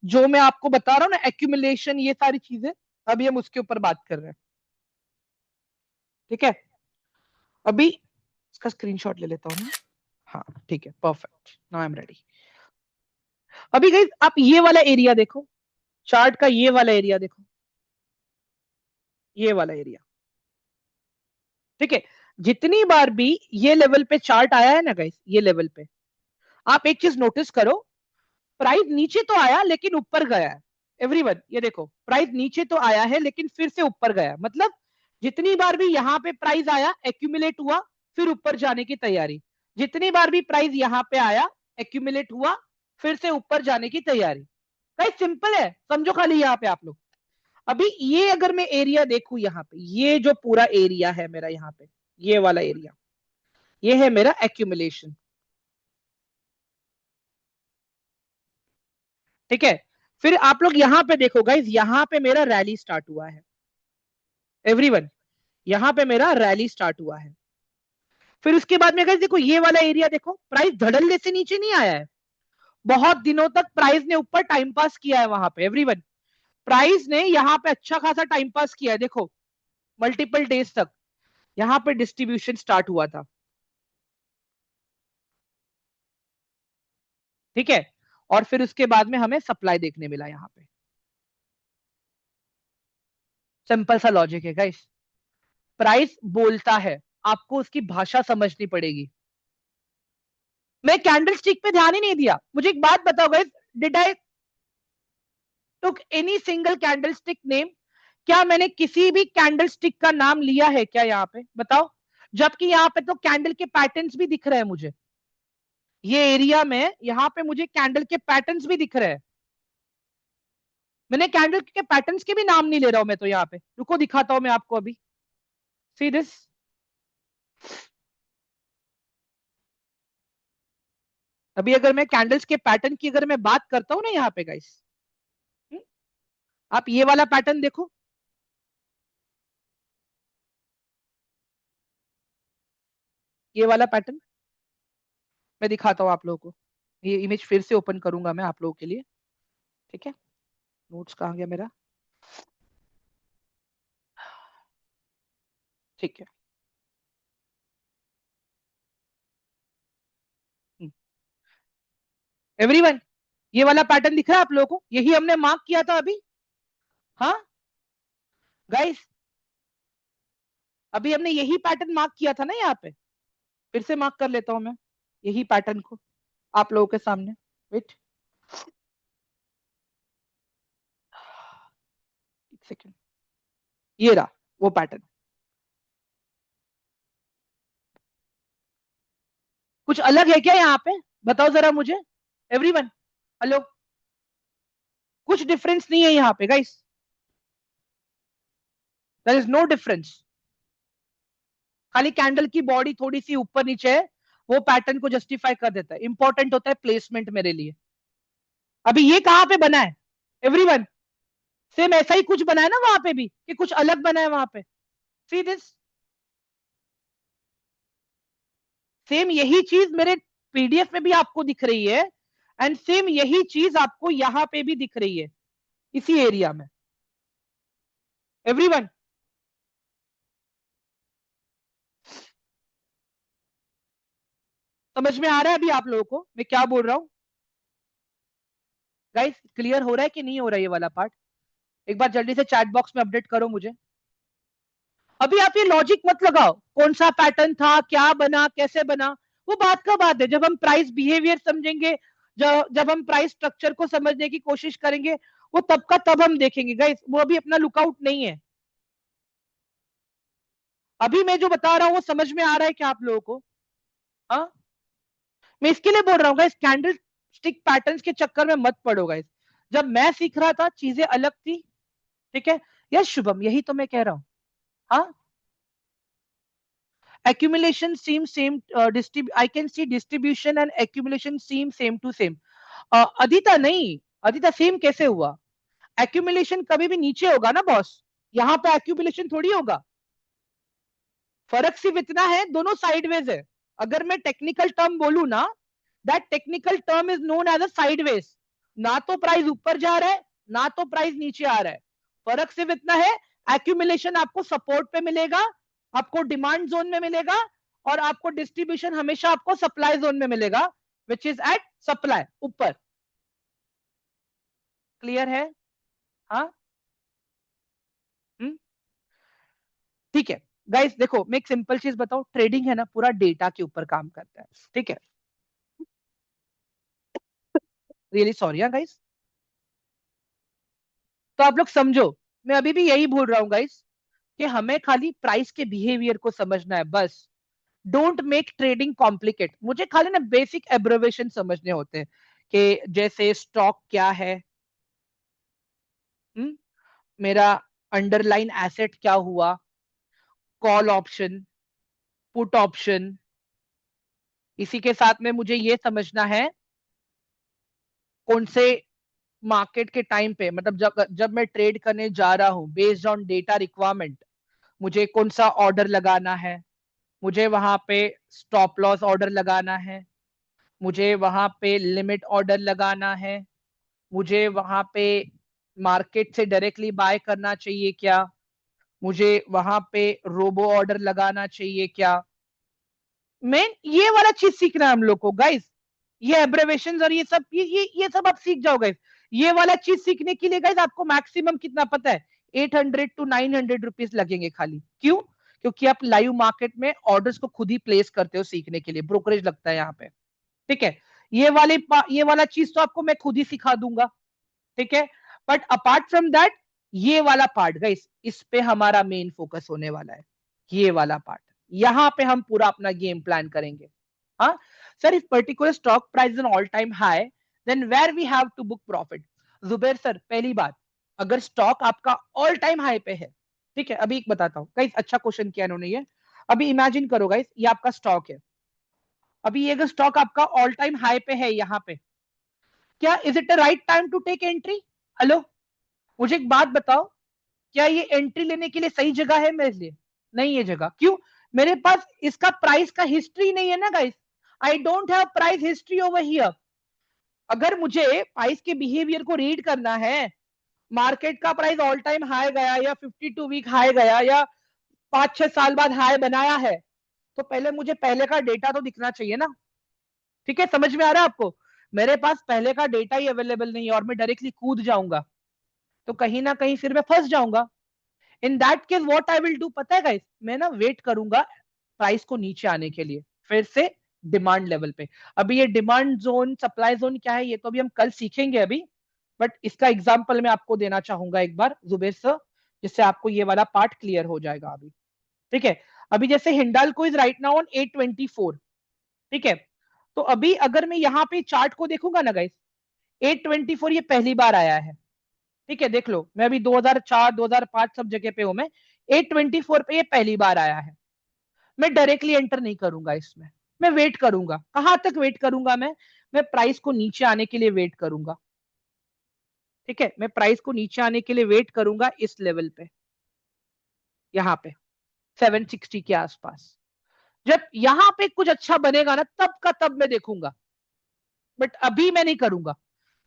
जो मैं आपको बता रहा हूँ ना, एक्यूमुलेशन, ये सारी चीजें, अभी हम उसके ऊपर बात कर रहे हैं, ठीक है? अभी इसका स्क्रीनशॉट ले लेता हूँ मैं। हाँ ठीक है, perfect, now I am ready. अभी गाइस आप ये वाला एरिया देखो, चार्ट का ये वाला एरिया देखो, ये वाला एरिया, ठीक है? जितनी बार भी ये लेवल पे चार्ट आया है ना गाइस, ये लेवल पे, आप एक चीज नोटिस करो, प्राइस नीचे तो आया लेकिन ऊपर गया है। एवरीवन ये देखो, प्राइस नीचे तो आया है लेकिन फिर से ऊपर गया, मतलब जितनी बार भी यहाँ पे प्राइस आया, एक्यूमुलेट हुआ, फिर ऊपर जाने की तैयारी। जितनी बार भी प्राइस यहाँ पे आया, एक्यूमुलेट हुआ, फिर से ऊपर जाने की तैयारी। गाइस सिंपल है, समझो खाली यहाँ पे आप लोग। अभी ये अगर मैं एरिया देखूं यहाँ पे, ये जो पूरा एरिया है मेरा यहाँ पे, ये वाला एरिया, ये है मेरा एक्यूमुलेशन, ठीक है? फिर आप लोग यहाँ पे देखो गाइस, यहाँ पे मेरा रैली स्टार्ट हुआ है, एवरीवन, यहाँ पे मेरा रैली स्टार्ट हुआ है। फिर उसके बाद में गाइस देखो, ये वाला एरिया देखो, प्राइस धड़ल्ले से नीचे नहीं आया है, बहुत दिनों तक प्राइस ने ऊपर टाइम पास किया है वहां पे एवरीवन। प्राइस ने यहाँ पे अच्छा खासा टाइम पास किया है, देखो मल्टीपल डेज तक यहाँ पे डिस्ट्रीब्यूशन स्टार्ट हुआ था। ठीक है, और फिर उसके बाद में हमें सप्लाई देखने मिला यहाँ पे। सिंपल सा लॉजिक है गाइस। प्राइस बोलता है, आपको उसकी भाषा समझनी पड़ेगी। मैं कैंडल स्टिक पे ध्यान ही नहीं दिया। मुझे एक बात बताओ guys, did I took any single candle stick name? क्या मैंने किसी भी कैंडल स्टिक का नाम लिया है क्या यहाँ पे, बताओ? जबकि यहाँ पे तो कैंडल के पैटर्न्स भी दिख रहे हैं मुझे, ये एरिया में यहाँ पे मुझे कैंडल के पैटर्न्स भी दिख रहे हैं। मैंने कैंडल के पैटर्न्स के भी नाम नहीं ले रहा हूं मैं तो यहाँ पे, रुको दिखाता हूं मैं आपको अभी। सी दिस, अभी अगर मैं कैंडल्स के पैटर्न की अगर मैं बात करता हूं ना यहाँ पे गाइस, आप ये वाला पैटर्न देखो, ये वाला पैटर्न मैं दिखाता हूँ आप लोगों को। ये इमेज फिर से ओपन करूंगा मैं आप लोगों के लिए। ठीक है, नोट्स कहाँ गया मेरा? ठीक है, एवरीवन, ये वाला पैटर्न दिख रहा है आप लोगों को? यही हमने मार्क किया था अभी। हाँ गाइस, अभी हमने यही पैटर्न मार्क किया था ना यहाँ पे। फिर से मार्क कर लेता हूं मैं यही पैटर्न को आप लोगों के सामने। वेट, एक सेकेंड, ये रहा वो पैटर्न। कुछ अलग है क्या यहाँ पे, बताओ जरा मुझे एवरीवन। हेलो, कुछ डिफरेंस नहीं है यहाँ पे guys, there is no difference. खाली कैंडल की बॉडी थोड़ी सी ऊपर नीचे है, वो पैटर्न को जस्टिफाई कर देता है। इंपॉर्टेंट होता है प्लेसमेंट मेरे लिए। अभी ये कहां पे बना है एवरीवन? सेम ऐसा ही कुछ बना है ना वहां पे भी, कि कुछ अलग बना है वहां पे? सी दिस, सेम यही चीज मेरे पीडीएफ में भी आपको दिख रही है, एंड सेम यही चीज आपको यहाँ पे भी दिख रही है, इसी एरिया में एवरीवन। समझ में आ रहा है अभी आप लोगों को मैं क्या बोल रहा हूँ? गाइस क्लियर हो रहा है कि नहीं हो रहा है ये वाला पार्ट? एक बार जल्दी से चैट बॉक्स में अपडेट करो मुझे। अभी आप ये लॉजिक मत लगाओ, कौन सा पैटर्न था, क्या बना, कैसे बना, वो बात का बात है। जब हम प्राइस बिहेवियर समझेंगे, जब हम प्राइस स्ट्रक्चर को समझने की कोशिश करेंगे, वो तब का तब हम देखेंगे गाइस, वो अभी अपना लुकआउट नहीं है। अभी मैं जो बता रहा हूँ वो समझ में आ रहा है क्या आप लोगों को? हाँ, मैं इसके लिए बोल रहा हूँ गाइस, कैंडल स्टिक पैटर्न्स के चक्कर में मत पड़ो गाइस। जब मैं सीख रहा था चीजें अलग थी। ठीक है, यस शुभम, यही तो मैं कह रहा हूँ। हाँ, accumulation seems same, I can see distribution and accumulation seem same to same. Adita नहीं, अदिता सेम कैसे हुआ? accumulation कभी भी नीचे होगा ना बॉस, यहाँ पे accumulation थोड़ी होगा। फर्क सिर्फ इतना है, दोनों साइडवेज है। अगर मैं टेक्निकल टर्म बोलू ना, that technical term is known as a sideways. ना तो प्राइस ऊपर जा रहा है, ना तो प्राइस नीचे आ रहा है। फर्क सिर्फ इतना है, एक्यूमुलेशन आपको सपोर्ट पे मिलेगा, आपको डिमांड जोन में मिलेगा, और आपको डिस्ट्रीब्यूशन हमेशा आपको सप्लाई जोन में मिलेगा, विच इज एट सप्लाई ऊपर। क्लियर है? हाँ, ठीक है गाइस। देखो मैं एक सिंपल चीज बताऊं, ट्रेडिंग है ना पूरा डेटा के ऊपर काम करता है। ठीक है, रियली सॉरी हाँ गाइस। तो आप लोग समझो, मैं अभी भी यही बोल रहा हूँ गाइस, कि हमें खाली प्राइस के बिहेवियर को समझना है बस। Don't make trading complicate. मुझे खाली ना बेसिक एब्रिविएशन समझने होते हैं, कि जैसे स्टॉक क्या है, हुँ? मेरा अंडरलाइन एसेट क्या हुआ, कॉल ऑप्शन, पुट ऑप्शन। इसी के साथ में मुझे ये समझना है कौन से मार्केट के टाइम पे, मतलब जब जब मैं ट्रेड करने जा रहा हूं बेस्ड ऑन डेटा रिक्वायरमेंट, मुझे कौन सा ऑर्डर लगाना है, मुझे वहां पे स्टॉप लॉस ऑर्डर लगाना है, मुझे वहां पे लिमिट ऑर्डर लगाना है, मुझे वहां पे मार्केट से डायरेक्टली बाय करना चाहिए क्या, मुझे वहां पे रोबो ऑर्डर लगाना चाहिए क्या। मेन ये वाला चीज सीखना है हम लोग को गाइस। ये एब्रेवेशन और ये सब आप सीख जाओ गाइस। ये वाला चीज सीखने के लिए गाइस आपको मैक्सिमम कितना पता है, 800 to 900 रुपीज लगेंगे खाली। क्यों? क्योंकि आप लाइव मार्केट में ऑर्डर्स को खुद ही प्लेस करते हो, सीखने के लिए ब्रोकरेज लगता है यहाँ पे। ठीक है, ये वाला चीज तो आपको मैं खुद ही सिखा दूंगा। ठीक है, बट अपार्ट फ्रॉम दैट, ये वाला पार्ट गाइस, इस पे हमारा मेन फोकस होने वाला है। ये वाला पार्ट, यहां पे हम पूरा अपना गेम प्लान करेंगे। हाँ sir, if particular stock price an all time high, then where we have to book profit. Zuber sir, पहली बात, अगर स्टॉक आपका ऑल टाइम हाई पे है, ठीक है, अभी एक बताता हूँ गाइस, अच्छा क्वेश्चन किया इन्होंने ये। अभी इमेजिन करो गाइस, ये आपका स्टॉक है। अभी ये अगर स्टॉक आपका ऑल टाइम हाई पे है यहाँ पे, क्या is it the right time to take entry? Hello, मुझे एक बात बताओ, क्या ये एंट्री लेने के लिए सही जगह है मेरे लिए? नहीं है जगह। क्यों? मेरे पास इसका प्राइस का हिस्ट्री नहीं है ना guys. I don't have price history over here. अगर मुझे प्राइस के बिहेवियर को रीड करना है, मार्केट का प्राइस ऑल टाइम हाई गया या 52 वीक हाई गया या 5-6 साल बाद हाई बनाया है, तो पहले मुझे पहले का डेटा तो दिखना चाहिए ना। ठीक है, समझ में आ रहा है आपको? मेरे पास पहले का डेटा ही अवेलेबल नहीं है और मैं डायरेक्टली कूद जाऊंगा, तो कहीं ना कहीं फिर मैं फंस जाऊंगा। In that case what I will do पता है गाइस, मैं ना वेट करूंगा प्राइस को नीचे आने के लिए, फिर से डिमांड लेवल पे। अभी ये डिमांड जोन सप्लाई जोन क्या है, ये तो अभी हम कल सीखेंगे अभी, बट इसका एग्जांपल मैं आपको देना चाहूंगा एक बार जुबेर सर, जिससे आपको ये वाला पार्ट क्लियर हो जाएगा अभी। ठीक है, अभी जैसे Hindalco is right now on 824। ठीक है, तो अभी अगर मैं यहाँ पे चार्ट को देखूंगा ना गाइस, 824 ये पहली बार आया है। ठीक है, देख लो, मैं अभी 2004 2005 सब जगह पे हूं मैं। 824 पे ये पहली बार आया है। मैं डायरेक्टली एंटर नहीं करूंगा इसमें, मैं वेट करूंगा। कहां तक वेट करूंगा मैं प्राइस को नीचे आने के लिए वेट करूंगा। ठीक है, मैं प्राइस को नीचे आने के लिए वेट करूंगा इस लेवल पे, यहाँ पे 760 के आसपास। जब यहाँ पे कुछ अच्छा बनेगा ना, तब का तब मैं देखूंगा, बट अभी मैं नहीं करूंगा,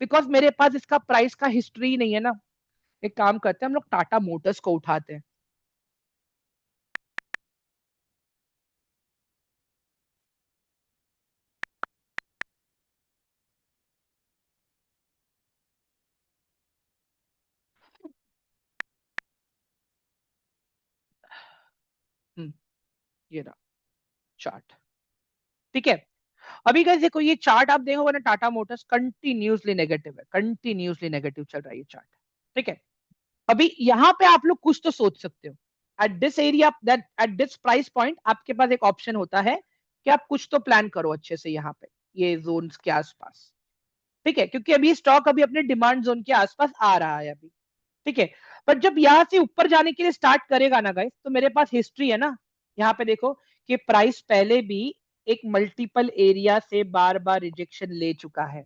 बिकॉज मेरे पास इसका प्राइस का हिस्ट्री नहीं है ना। एक काम करते हैं, हम लोग टाटा मोटर्स को उठाते हैं। ये रहा चार्ट। ठीक है, अभी गाइस देखो, ये चार्ट आप देखोगे ना, टाटा मोटर्स कंटिन्यूसली नेगेटिव है, कंटिन्यूसली नेगेटिव चल रहा है ये चार्ट। ठीक है, अभी यहाँ पे आप लोग कुछ तो सोच सकते हो, at this area, that at this price point आपके पास एक ऑप्शन होता है कि आप कुछ तो प्लान करो अच्छे से यहाँ पे, ये जोन के आसपास। ठीक है, क्योंकि अभी स्टॉक अभी अपने डिमांड जोन के आसपास आ रहा है अभी। ठीक है, पर जब यहाँ से ऊपर जाने के लिए स्टार्ट करेगा ना गाइस, तो मेरे पास हिस्ट्री है ना। यहाँ पे देखो कि प्राइस पहले भी एक मल्टीपल एरिया से बार बार रिजेक्शन ले चुका है,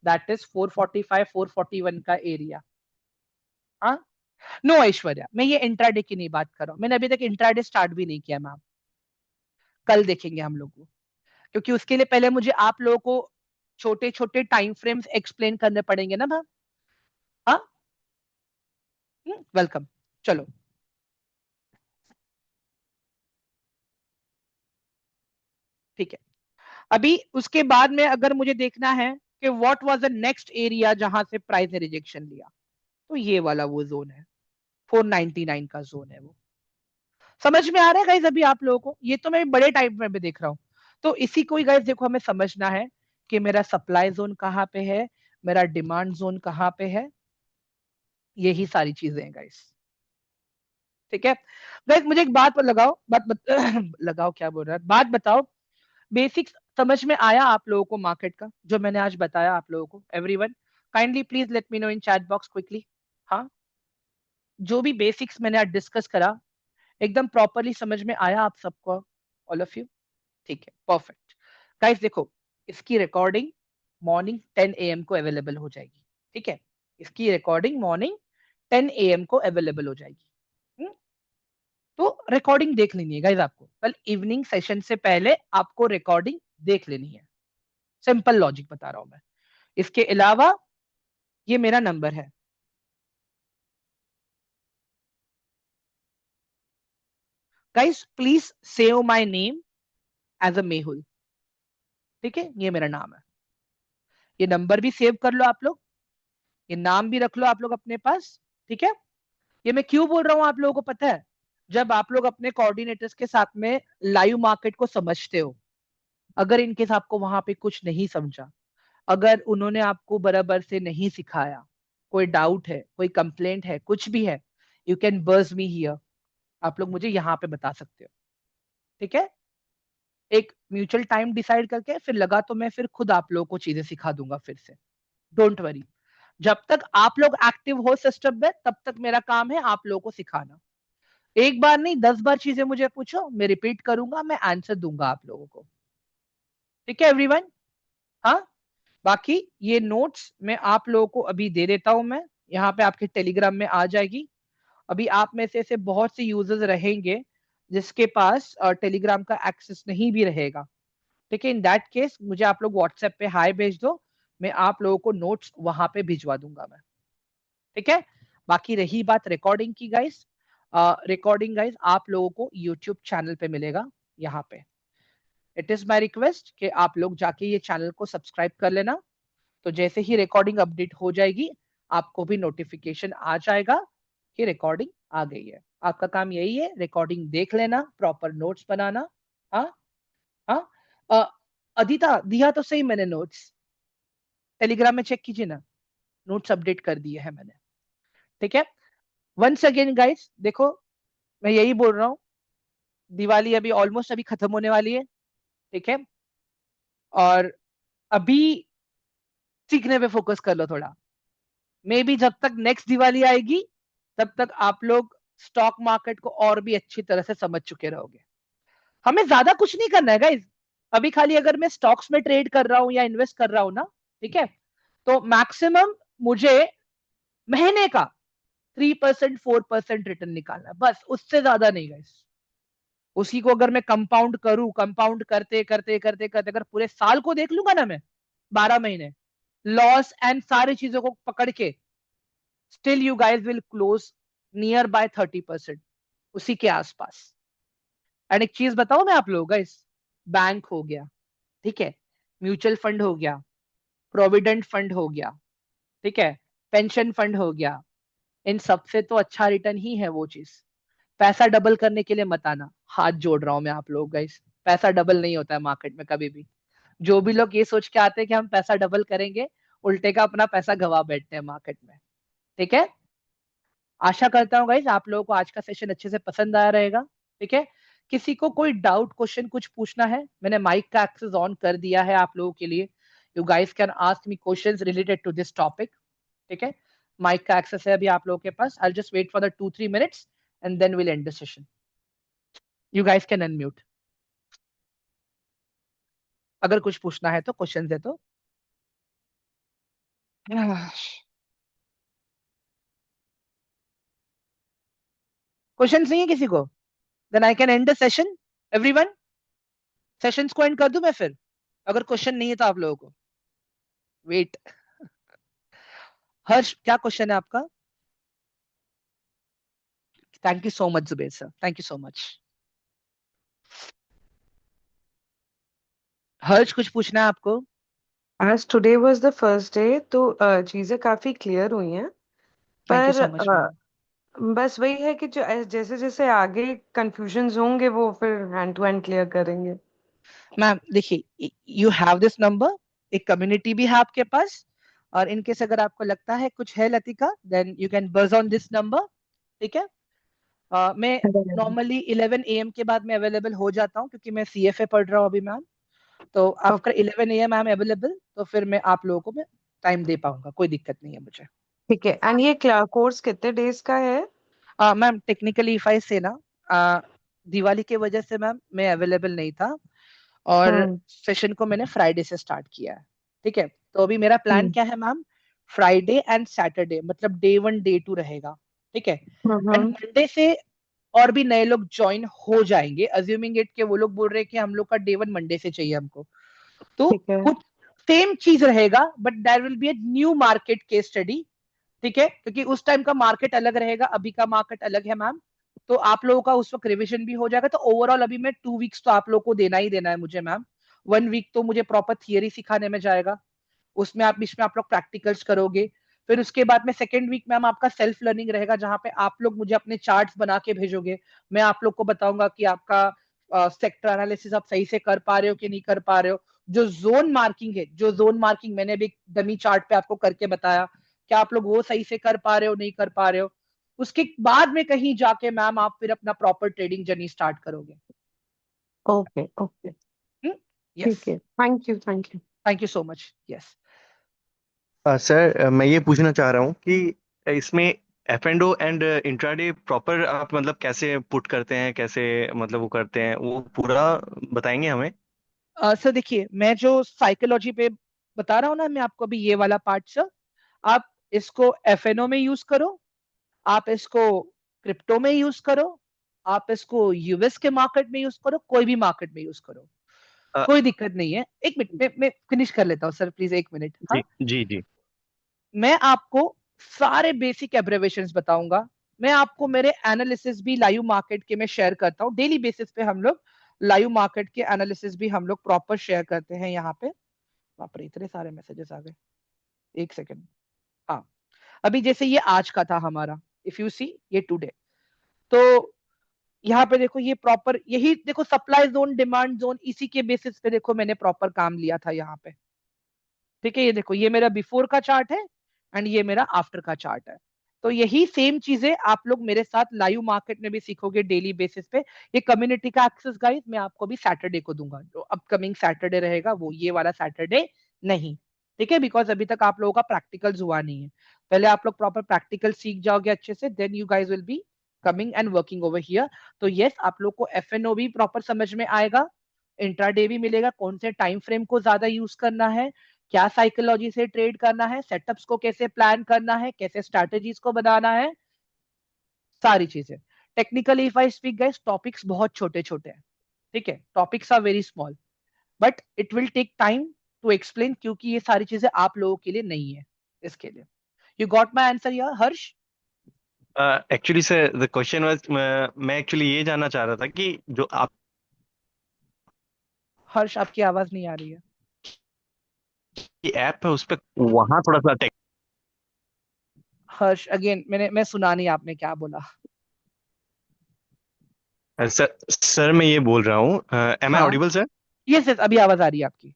दैट इज 445 441 का एरिया। हाँ, नो ऐश्वर्या, मैं ये इंट्राडे की नहीं बात कर रहा हूँ, मैंने अभी तक इंट्राडे स्टार्ट भी नहीं किया मैम। कल देखेंगे हम लोग वो, क्योंकि उसके लिए पहले मुझे आप लोगों को छोटे छोटे टाइम फ्रेम्स एक्सप्लेन करने पड़ेंगे ना मैम। हाँ, वेलकम। चलो, ठीक है, अभी उसके बाद में अगर मुझे देखना है कि what was the next area जहां से प्राइस ने रिजेक्शन लिया, तो ये वाला वो जोन है, 499 का जोन है वो। समझ में आ रहा है गाइज अभी आप लोगों को? ये तो मैं बड़े टाइम में भी देख रहा हूँ। तो इसी को ही गाइज देखो, हमें समझना है कि मेरा सप्लाई जोन कहाँ पे है, मेरा डिमांड जोन कहाँ पे है, यही सारी चीजें हैं गाइज। ठीक है गाइज, मुझे एक बात पर लगाओ, लगाओ क्या बोल रहा है, बात बताओ, बेसिक्स समझ में आया आप लोगों को मार्केट का, जो मैंने आज बताया आप लोगों को? Everyone kindly please let me know in chat box quickly. हाँ, जो भी बेसिक्स मैंने आज डिस्कस करा, एकदम प्रॉपरली समझ में आया आप सबको, ऑल ऑफ यू? ठीक है, परफेक्ट। गाइस देखो, इसकी रिकॉर्डिंग मॉर्निंग 10 AM को अवेलेबल हो जाएगी। ठीक है, इसकी रिकॉर्डिंग मॉर्निंग 10 AM को अवेलेबल हो जाएगी। हम्म? तो रिकॉर्डिंग देख लेनी है गाइस, आपको कल इवनिंग सेशन से पहले आपको रिकॉर्डिंग देख लेनी है। सिंपल लॉजिक बता रहा हूं मैं। इसके अलावा ये मेरा नंबर है। Guys please save my name as a Mehul. ठीक है, ये मेरा नाम है। ये नंबर भी सेव कर लो आप लोग, ये नाम भी रख लो आप लोग अपने पास। ठीक है, ये मैं क्यों बोल रहा हूं आप लोगों को पता है? जब आप लोग अपने कोऑर्डिनेटर्स के साथ में लाइव मार्केट को समझते हो, अगर इनकेस आपको वहां पे कुछ नहीं समझा, अगर उन्होंने आपको बराबर से नहीं सिखाया, कोई डाउट है, कोई कंप्लेंट है, कुछ भी है, you can Burj me here. आप लोग मुझे यहाँ पे बता सकते हो। ठीक है, एक म्यूचुअल टाइम डिसाइड करके फिर लगा तो मैं फिर खुद आप लोगों को चीजें सिखा दूंगा फिर से। डोंट वरी, जब तक आप लोग एक्टिव हो सिस्टम में तब तक मेरा काम है आप लोगों को सिखाना। एक बार नहीं 10 बार चीजें मुझे पूछो, मैं रिपीट करूंगा, मैं आंसर दूंगा आप लोगों को। ठीक है एवरीवन? हाँ, बाकी ये नोट्स मैं आप लोगों को अभी दे देता हूं, मैं यहाँ पे आपके टेलीग्राम में आ जाएगी। अभी आप में से ऐसे बहुत से यूजर्स रहेंगे जिसके पास टेलीग्राम का एक्सेस नहीं भी रहेगा। ठीक है, इन दैट केस मुझे आप लोग व्हाट्सएप पे हाई भेज दो, मैं आप लोगों को नोट्स वहां पे भिजवा दूंगा मैं। ठीक है, बाकी रही बात रिकॉर्डिंग की गाइस, रिकॉर्डिंग गाइस आप लोगों को यूट्यूब चैनल पे मिलेगा यहाँ पे। इट इज माई रिक्वेस्ट कि आप लोग जाके ये चैनल को सब्सक्राइब कर लेना, तो जैसे ही रिकॉर्डिंग अपडेट हो जाएगी आपको भी नोटिफिकेशन आ जाएगा कि रिकॉर्डिंग आ गई है। आपका काम यही है, रिकॉर्डिंग देख लेना, प्रॉपर नोट्स बनाना। हाँ हाँ, अ, अदिता दिया तो सही मैंने नोट्स, टेलीग्राम में चेक कीजिए ना, नोट्स अपडेट कर दिए हैं मैंने। ठीक है, वंस अगेन गाइस देखो, मैं यही बोल रहा हूँ, दिवाली अभी ऑलमोस्ट अभी खत्म होने वाली है। ठीक है, और अभी सीखने पे फोकस कर लो थोड़ा। मे बी जब तक नेक्स्ट दिवाली आएगी तब तक आप लोग स्टॉक मार्केट को और भी अच्छी तरह से समझ चुके रहोगे। हमें ज्यादा कुछ नहीं करना है गाइज, अभी खाली अगर मैं स्टॉक्स में ट्रेड कर रहा हूं या इन्वेस्ट कर रहा हूं ना, ठीक है, तो मैक्सिमम मुझे महीने का 3% 4% रिटर्न निकालना है, बस उससे ज्यादा नहीं गाइज। उसी को अगर मैं कंपाउंड करूं, कंपाउंड करते करते करते करते अगर पूरे साल को देख लूंगा ना मैं, 12 महीने लॉस एंड सारी चीजों को पकड़ के, still you guys will close near by 30%, उसी के आसपास। एंड एक चीज बताओ मैं आप लोगों का, इस बैंक हो गया, ठीक है, म्यूचुअल फंड हो गया, प्रोविडेंट फंड हो गया, ठीक है, पेंशन फंड हो गया, इन सबसे तो अच्छा रिटर्न ही है वो चीज। पैसा डबल करने के लिए मत आना, हाथ जोड़ रहा हूं मैं आप लोग गाइस, पैसा डबल नहीं होता है मार्केट में कभी भी। जो भी लोग ये सोच के आते हैं कि हम पैसा डबल करेंगे, उल्टे का अपना पैसा गवा बैठते हैं मार्केट में। ठीक है, आशा करता हूँ गाइस आप लोगों को आज का सेशन अच्छे से पसंद आया रहेगा। ठीक है, किसी को कोई डाउट क्वेश्चन कुछ पूछना है, मैंने माइक का एक्सेस ऑन कर दिया है आप लोगों के लिए, you guys can ask me questions related to this topic. ठीक है, माइक का एक्सेस है अभी आप लोगों के पास, I just wait for the 2-3 minutes and then will end the session. You guys can unmute, अगर कुछ पूछना है तो, क्वेश्चन है तो। क्वेश्चन नहीं है किसी को? Then I can end the session. Everyone, sessions को एंड कर दूं मैं फिर, अगर क्वेश्चन नहीं है तो आप लोगों को। वेट, हर्ष क्या क्वेश्चन है आपका? Thank you so much Zuber sir, thank you so much. Harsh कुछ पूछना है आपको? आज today was the first day तो चीज़ें काफ़ी क्लियर हुई हैं। थैंक यू पर सो मच मैम। बस वही है कि जो जैसे जैसे आगे कंफ्यूजन्स होंगे वो फिर हैंड टू हैंड क्लियर करेंगे। मैम देखिए, यू हैव दिस नंबर, एक कम्युनिटी भी है आपके पास, और इनकेस अगर आपको लगता है कुछ है लतिका, देन यू कैन बज ऑन दिस नंबर। ठीक है, मैं नॉर्मली 11 AM के बाद मैं अवेलेबल हो जाता हूँ क्योंकि मैं CFA पढ़ रहा हूँ अभी मैम, तो after okay. 11 AM I am available, तो फिर मैं आप लोगों को मैं टाइम दे पाऊंगा, कोई दिक्कत नहीं है मुझे। ठीक है। एंड ये कोर्स कितने डेज का है? मैम टेक्निकली इफ आई से ना, uh, दिवाली के वजह से मैम मैं अवेलेबल नहीं था, और हम्म। सेशन को मैंने फ्राइडे से स्टार्ट किया है। ठीक है, तो अभी मेरा प्लान हम्म। क्या है मैम, फ्राइडे एंड सैटरडे मतलब डे 1 डे 2 रहेगा। ठीक है, एंड हम्म। मंडे से और भी नए लोग ज्वाइन हो जाएंगे, अज्यूमिंग इट कि वो लोग बोल रहे हैं कि हम लोग का डे 1 मंडे से चाहिए हमको, तो ठीक है। कुछ सेम चीज रहेगा, but there will be a new market case study. ठीक है, क्योंकि उस टाइम का मार्केट अलग रहेगा, अभी का मार्केट अलग है मैम। तो आप लोगों का उस वक्त रिविजन भी हो जाएगा। तो ओवरऑल अभी मैं 2 वीक्स तो आप लोगों को देना ही देना है मुझे मैम। 1 वीक तो मुझे प्रॉपर थियरी सिखाने में जाएगा, उसमें आप बीच में आप लोग प्रैक्टिकल्स करोगे। फिर उसके बाद में सेकेंड वीक मैम आपका सेल्फ लर्निंग रहेगा, जहां पे आप लोग मुझे अपने चार्ट्स बना के भेजोगे। मैं आप लोग को बताऊंगा कि आपका सेक्टर एनालिसिस आप सही से कर पा रहे हो कि नहीं कर पा रहे हो। जो जोन मार्किंग है, जो जोन मार्किंग मैंने भी डमी चार्ट पे आपको करके बताया, क्या आप लोग वो सही से कर पा रहे हो नहीं कर पा रहे हो। उसके बाद में कहीं जाके मैम आप फिर अपना प्रॉपर ट्रेडिंग जर्नी स्टार्ट करोगे। Okay okay. यस। ठीक है, thank you thank you. Thank you so much. Yes. Sir, मैं ये पूछना चाह रहा हूँ कि इसमें F and O and intraday proper आप मतलब कैसे पुट करते हैं, कैसे मतलब वो करते हैं, वो पूरा बताएंगे हमें? सर देखिए, मैं जो साइकोलॉजी पे बता रहा हूँ ना मैं आपको अभी, ये वाला पार्ट सर, आप इसको एफएनओ में यूज करो, आप इसको क्रिप्टो में यूज करो, आप इसको यूएस के मार्केट में यूज करो, कोई भी मार्केट में यूज करो, अ, कोई दिक्कत नहीं है। एक मिनट, मैं फिनिश कर लेता हूँ सर, प्लीज 1 मिनट। जी हाँ, जी जी। मैं आपको सारे बेसिक एब्रेवेशंस बताऊंगा। मैं आपको मेरे एनालिसिस भी लाइव मार्केट के में शेयर करता हूँ, डेली बेसिस पे हम लोग लाइव मार्केट के एनालिसिस भी हम लोग प्रॉपर शेयर करते हैं यहाँ पे। बाप रे, इतने सारे मैसेजेस आ गए। एक सेकंड। हाँ, अभी जैसे ये आज का था हमारा, इफ यू सी ये टुडे, तो यहाँ पे देखो ये प्रॉपर यही देखो, सप्लाई जोन डिमांड जोन, इसी के बेसिस पे देखो मैंने प्रॉपर काम लिया था यहाँ पे। ठीक है, ये देखो ये मेरा बिफोर का चार्ट है एंड ये मेरा आफ्टर का चार्ट है। तो यही सेम चीजें आप लोग मेरे साथ लाइव मार्केट में भी सीखोगे डेली बेसिस पे। ये कम्युनिटी का एक्सेस गाइस मैं आपको भी सैटरडे को दूंगा, जो अपकमिंग सैटरडे रहेगा, वो ये वाला सैटरडे नहीं। ठीक है, बिकॉज अभी तक आप लोगों का प्रैक्टिकल्स हुआ नहीं है। पहले आप लोग प्रॉपर प्रैक्टिकल सीख जाओगे अच्छे से, then you guys will be coming and working over here. तो यस, आप लोग को एफएनओ भी प्रॉपर समझ में आएगा, इंट्राडे भी मिलेगा, कौन से टाइम फ्रेम को ज्यादा यूज करना है, क्या साइकोलॉजी से ट्रेड करना है, सेटअप्स को कैसे प्लान करना है, कैसे स्ट्रैटेजीज को बनाना है, सारी चीजें। Technically if I speak guys, topics बहुत छोटे छोटे हैं। ठीक है, topics are very small, but it will take time to explain, क्योंकि ये सारी चीजें आप लोगों के लिए नहीं है। इसके लिए यू गॉट माई आंसर यार Harsh? Actually sir the question was, मैं एक्चुअली ये जानना चाह रहा था कि जो हर्ष, आपकी आवाज नहीं आ रही है। आपकी ऐप है उस पर वहाँ थोड़ा सा हर्ष अगेन, मैं सुना नहीं आपने क्या बोला। सर सर मैं ये बोल रहा हूँ, एम आई हाँ, ऑडिबल सर? यस यस, अभी आवाज आ रही है आपकी।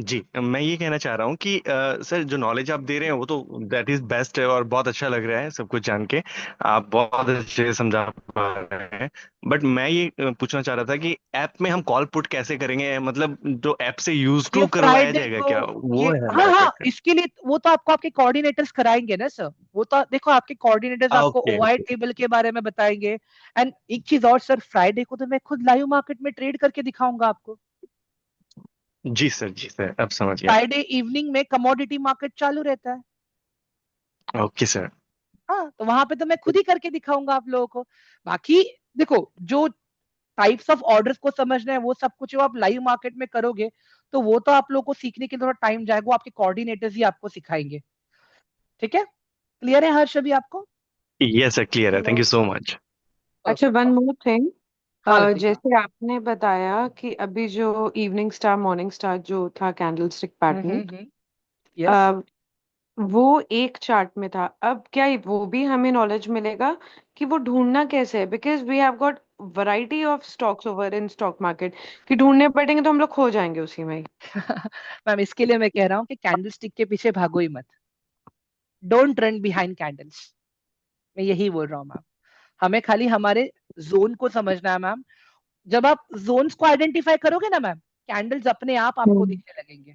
जी, मैं ये कहना चाह रहा हूँ कि सर जो नॉलेज आप दे रहे हैं वो तो दैट इज बेस्ट है और बहुत अच्छा लग रहा है सब कुछ जान के। आप बहुत अच्छे से समझा पा रहे हैं। बट मैं ये पूछना चाह रहा था कि ऐप में हम कॉल पुट कैसे करेंगे, मतलब जो ऐप से यूज ये टू करवाया फ्राइडे जाएगा को, क्या, ये, वो है हाँ हमारा हाँ, क्वेश्चन। इसके लिए वो तो आपको आपके कोऑर्डिनेटर्स कराएंगे ना सर। वो तो देखो आपके कोऑर्डिनेटर्स आपको ओके ओआई ओके। टेबल के बारे में बताएंगे। एंड एक चीज और सर, फ्राइडे को तो मैं खुद लाइव मार्केट में ट्रेड करके दिखाऊंगा आपको। जी सर अब समझ गया। फ्राइडे इवनिंग में कमोडिटी मार्केट चालू रहता है। Okay sir. हाँ, तो वहां पे तो मैं खुद ही करके दिखाऊंगा आप लोगों को। बाकी देखो, जो टाइप्स ऑफ ऑर्डर्स को समझना है वो सब कुछ वो आप लाइव मार्केट में करोगे, तो वो तो आप लोगों को सीखने के लिए थोड़ा टाइम जाएगा, वो आपके कोऑर्डिनेटर्स ही आपको सिखाएंगे। ठीक है, क्लियर है हर्ष अभी आपको? यस सर, क्लियर है, थैंक यू सो मच। अच्छा, वन मोर थिंग। हाँ लतिका। जैसे आपने बताया कि अभी जो इवनिंग स्टार मॉर्निंग स्टार जो था कैंडल स्टिक पैटर्न, यस। वो एक चार्ट में था। अब क्या वो भी हमें नॉलेज मिलेगा कि वो ढूंढना कैसे है? Because we have got variety of stocks over in stock market, कि ढूंढने पड़ेंगे तो हम लोग खो जाएंगे उसी में ही। मैम इसके लिए मैं कह रहा हूँ कि कैंडल स्टिक के पीछे भागो ही मत। Don't run behind candles. मैं यही बोल रहा हूँ मैम। हमें खाली हमारे जोन को समझना है मैम। जब आप जोन्स को आइडेंटिफाई करोगे ना मैम, कैंडल्स अपने आप आपको हम्म। दिखने लगेंगे।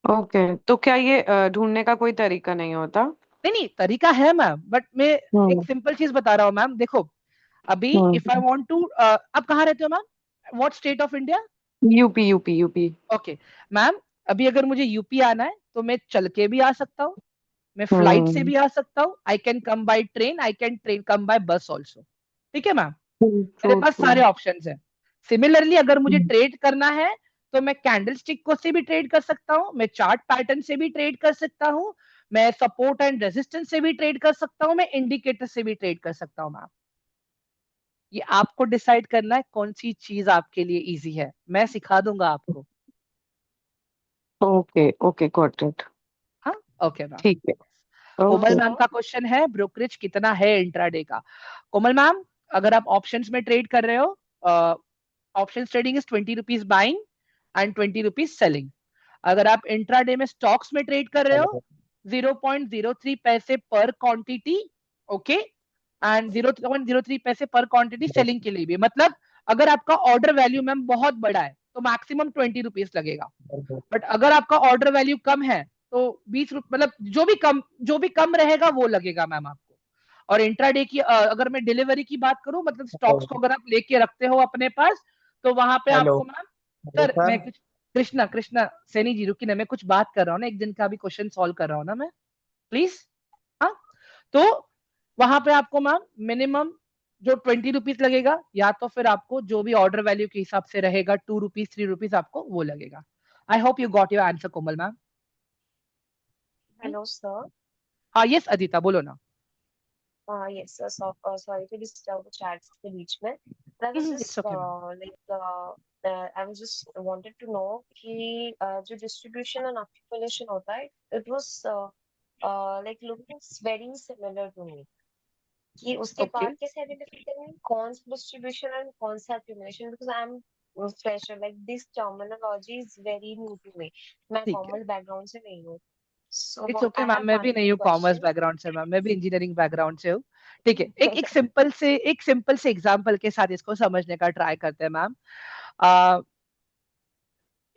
ओके, तो क्या ये ढूंढने का कोई तरीका नहीं होता? नहीं नहीं, तरीका है मैम, बट मैं एक हम्म। सिंपल चीज बता रहा हूँ मैम। देखो, अभी if I hmm. Want to, आप कहाँ रहते हो ma'am? What state of India? UP UP UP. Okay ma'am, अभी अगर मुझे यूपी आना है तो मैं चल के भी आ सकता हूँ, मैं फ्लाइट से हम्म। भी आ सकता हूँ, I can come by train, I can train come by बस ऑल्सो। ठीक है मैम, ट्रू मेरे ट्रू पास ट्रू। सारे ऑप्शंस हैं। सिमिलरली अगर मुझे ट्रेड करना है, तो मैं कैंडलस्टिक को से भी ट्रेड कर सकता हूँ, मैं चार्ट पैटर्न से भी ट्रेड कर सकता हूँ, मैं सपोर्ट एंड रेजिस्टेंस से भी ट्रेड कर सकता हूँ, मैं इंडिकेटर से भी ट्रेड कर सकता हूँ मैम। ये आपको डिसाइड करना है कौन सी चीज आपके लिए इजी है, मैं सिखा दूंगा आपको। Okay okay, got it. हाँ, ओके मैम। ठीक है। कोमल ओके। मैम का क्वेश्चन है ब्रोकरेज कितना है इंट्राडे का। कोमल मैम, अगर आप ऑप्शंस में ट्रेड कर रहे हो, option trading is 20 rupees buying and 20 rupees selling. अगर आप इंट्राडे में स्टॉक्स में ट्रेड कर रहे हो, 0.03 पैसे पर क्वांटिटी, ओके, एंड 0.03 पैसे पर क्वांटिटी सेलिंग के लिए भी। मतलब अगर आपका ऑर्डर वैल्यू मैम बहुत बड़ा है तो मैक्सिमम 20 रुपीज लगेगा, बट अगर आपका ऑर्डर वैल्यू कम है तो 20 रुपये, मतलब जो भी कम रहेगा वो लगेगा मैम आपको। और इंट्राडे की अगर मैं डिलीवरी की बात करूं, मतलब स्टॉक्स को अगर आप लेके रखते हो अपने पास, तो वहां पे हेलो। आपको मैम, हेलो सर मैं सर। कुछ, कृष्णा कृष्णा सैनी जी रुकी ना, मैं कुछ बात कर रहा हूँ ना, एक दिन का भी क्वेश्चन सॉल्व कर रहा हूँ ना मैं, प्लीज। हाँ, तो वहां पे आपको मैम मिनिमम जो 20 रुपीज लगेगा, या तो फिर आपको जो भी ऑर्डर वैल्यू के हिसाब से रहेगा, 2 रुपीज 3 रुपीज आपको वो लगेगा। I hope you got your answer Komal ma'am. Hello, sir. हाँ, यस अदिता बोलो ना। Yes, sir. Sorry to disturb the chat के बीच में. But I was it's just okay ma'am. I was just wanted to know कि जो distribution and accumulation होता है, it was like looking very similar to me. कि उसके okay, बाद कैसे आइडेंटिफाई करेंगे कौन सा डिस्ट्रीब्यूशन एंड कौन सा accumulation, because I am fresher, like this terminology is very new to me. मैं ठीक है, कॉमर्स बैकग्राउंड से नहीं हूँ. So it's okay I ma'am, have मैं भी one नहीं हूँ कॉमर्स question. बैकग्राउंड से मैम, मैं भी इंजीनियरिंग बैकग्राउंड से हूँ। ठीक है, एक सिंपल से एग्जांपल के साथ इसको समझने का ट्राई करते हैं मैम।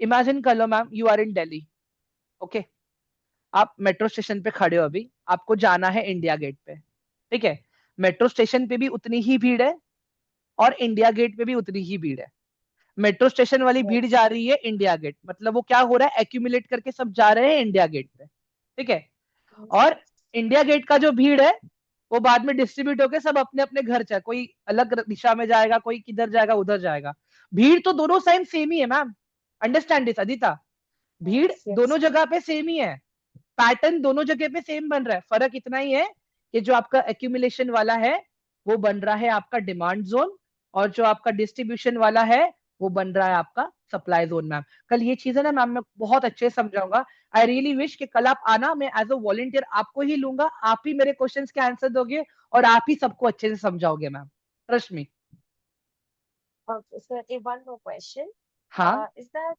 इमेजिन कर लो ma'am, you are in Delhi, okay, आप मेट्रो स्टेशन पे खड़े हो, अभी आपको जाना है इंडिया गेट पे, ठीक है। मेट्रो स्टेशन पे भी उतनी ही भीड़ है और इंडिया गेट पे भी उतनी ही भीड़ है। मेट्रो स्टेशन वाली भीड़ Yes. जा रही है इंडिया गेट, मतलब वो क्या हो रहा है, एक्यूमुलेट करके सब जा रहे हैं इंडिया गेट पे, ठीक है। और इंडिया गेट का जो भीड़ है वो बाद में डिस्ट्रीब्यूट होकर सब अपने अपने घर जाए, कोई अलग दिशा में जाएगा, कोई किधर जाएगा उधर जाएगा। भीड़ तो दोनों साइड सेम ही है मैम, अंडरस्टैंड दिस अदिता, भीड़ Yes, दोनों yes. जगह पे सेम ही है, पैटर्न दोनों जगह पे सेम बन रहा है। फर्क इतना ही है कि जो आपका एक्यूमुलेशन वाला है वो बन रहा है आपका डिमांड जोन, और जो आपका डिस्ट्रीब्यूशन वाला है वो बन रहा है आपका सप्लाई जोन मैम। कल ये चीजें ना मैम मैं बहुत अच्छे से समझाऊंगा। आई रियली विश कि कल आप आना, मैं एज अ वॉलंटियर आपको ही लूंगा, आप ही मेरे क्वेश्चंस के आंसर दोगे और आप ही सबको अच्छे से समझाओगे ma'am, trust me. Okay, so one more question. हाँ, Is that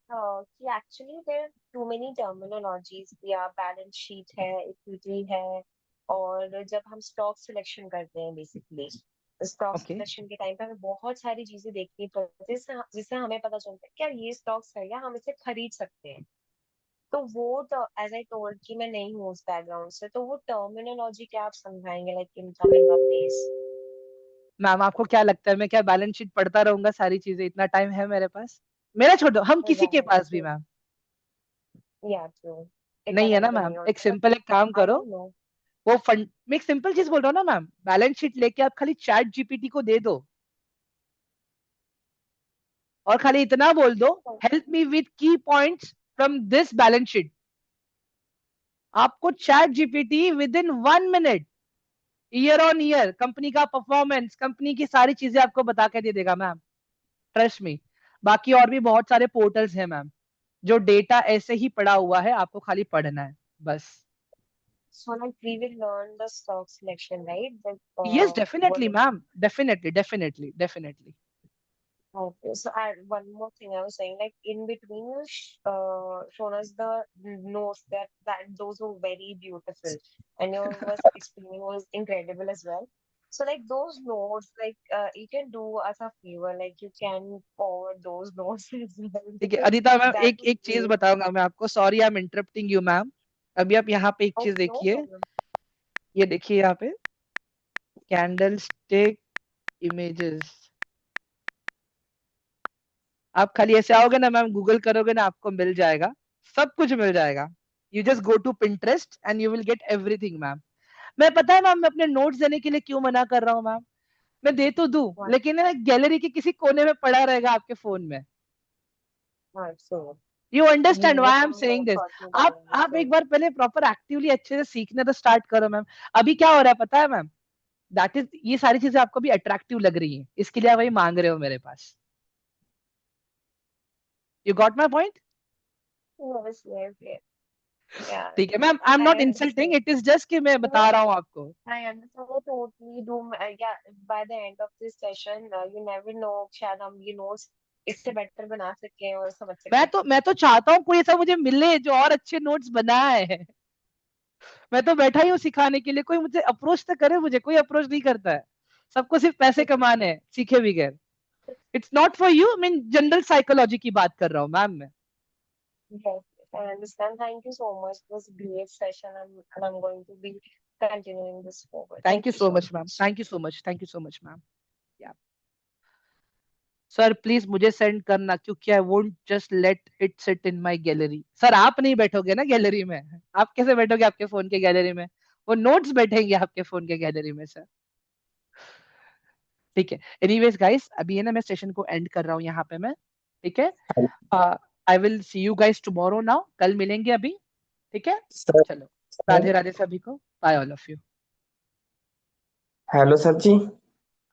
actually there are too many terminologies, या बैलेंस शीट है, इक्विटी है, और जब हम स्टॉक सिलेक्शन करते हैं बेसिकली, स्टॉक ओके, सिलेक्शन के टाइम पे हमें बहुत सारी चीजें देखनी पड़ती है जिससे हमें पता चलता है क्या ये स्टॉक्स है या हम इसे खरीद सकते हैं. तो वो एज आई टोल्ड कि मैं नहीं हूँ उस बैकग्राउंड से, तो वो टर्मिनोलॉजी क्या आप समझाएंगे, like incoming up days. Ma'am आपको क्या लगता है मैं क्या बैलेंस शीट पढ़ता रहूंगा सारी चीजें, इतना टाइम है मेरे पास? मेरा छोड़ो, हम किसी के पास भी मैम या ट्रू. इतना नहीं है टाइम ना तो मैम। नहीं एक होता, बट सिंपल एक काम आई करो, डोंट नो. वो फंड, मैं एक सिंपल चीज बोल रहा हूँ ना मैम, बैलेंस शीट लेके आप खाली चैट जीपीटी को दे दो और खाली इतना बोल दो, help me with key points from this balance sheet, आपको chat GPT within 1 minute year on year company का परफॉर्मेंस, कंपनी की सारी चीजें आपको बता के दे देगा मैम, ट्रस्ट मी। बाकी और भी बहुत सारे पोर्टल्स हैं मैम, जो डेटा ऐसे ही पड़ा हुआ है, आपको खाली पढ़ना है बस। So like we will learn the stock selection, right? Like yes definitely what? Ma'am, definitely definitely definitely. Okay. So one more thing I was saying, like in between you shown us the notes that those were very beautiful, and your was explaining was incredible as well. So like those notes, like you can do us a favor, like you can forward those notes as well, ठीक है because Adita ma'am, that एक would एक चीज be बताऊंगा मैं आपको, sorry I am interrupting you ma'am. अभी आप यहाँ पे एक चीज okay. No देखिए, problem. ये देखिए यहाँ पे कैंडल स्टिक इमेजेस, आप खाली ऐसे आओगे ना मैम, गूगल करोगे ना, आपको मिल जाएगा, सब कुछ मिल जाएगा। You just go to Pinterest and you will get everything ma'am. मैं पता है मैम, मैं अपने नोट्स देने के लिए क्यों मना कर रहा हूँ मैम, मैं दे तो दूं One. लेकिन ना गैलरी के किसी कोने में पड़ा रहेगा आपके फोन में, So you understand you why I am some saying notes this? taught me आप that as आप एक well. बार पहले प्रॉपर एक्टिवली अच्छे से सीखना तो स्टार्ट करो मैम। अभी क्या हो रहा है पता है मैम? दैट इज, ये सारी चीजें आपको भी अट्रैक्टिव लग रही हैं, इसके लिए आप वही मांग रहे हो मेरे पास। You got my point? Yes, yes, yes. Yeah, ठीक है ma'am, I am I not insulting, understand. It is just कि मैं No, बता रहा हूँ आपको। I understand. I totally do. Yeah, by the end of this session, you never know, शायद हम ये notes इससे better बना सकें और समझ सकें. मैं तो चाहता हूँ कोई ऐसा मुझे मिले जो और अच्छे नोट्स बनाए। मैं तो बैठा ही हूँ सिखाने के लिए, कोई मुझे अप्रोच तो करे, मुझे कोई अप्रोच नहीं करता है। सबको सिर्फ पैसे कमाने हैं सीखे बगैर। It's not for you, I mean general psychology की बात कर रहा हूँ मैम मैं। Yes, yes, I understand. Thank you so much. It was a great session, and I'm going to be continuing this forward. Thank Thank you you so so much ma'am, much. Thank you so much, thank you so much ma'am. या sir please मुझे send करना, क्योंकि I won't just let it sit in my gallery. Sir आप नहीं बैठोगे ना gallery में? आप कैसे बैठोगे आपके फोन के गैलरी में? वो नोट्स बैठेंगे आपके फोन के गैलरी में सर। ठीक है, एनीवेज गाइस, अभी है ना मैं सेशन को एंड कर रहा हूँ यहाँ पे मैं। ठीक है, I will see you guys tomorrow now, कल मिलेंगे अभी। ठीक है, सर। चलो, राधे राधे सभी को, bye all of you. Hello sir ji.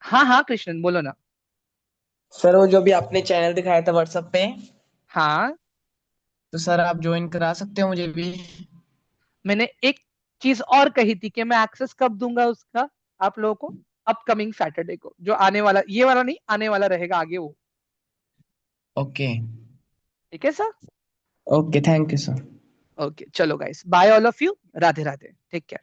हाँ हाँ कृष्णन बोलो ना। सर वो जो भी आपने चैनल दिखाया था व्हाट्सएप पे, हाँ, तो सर आप ज्वाइन करा सकते हो मुझे भी। मैंने एक चीज और कही थी कि मैं एक्सेस कब दूंगा उसका आप लोगों को, अपकमिंग सैटरडे को, जो आने वाला, ये वाला नहीं, आने वाला रहेगा आगे वो। ओके। ठीक है sir? Okay, thank you sir. Okay चलो guys, bye all of you, Radhe Radhe, take care.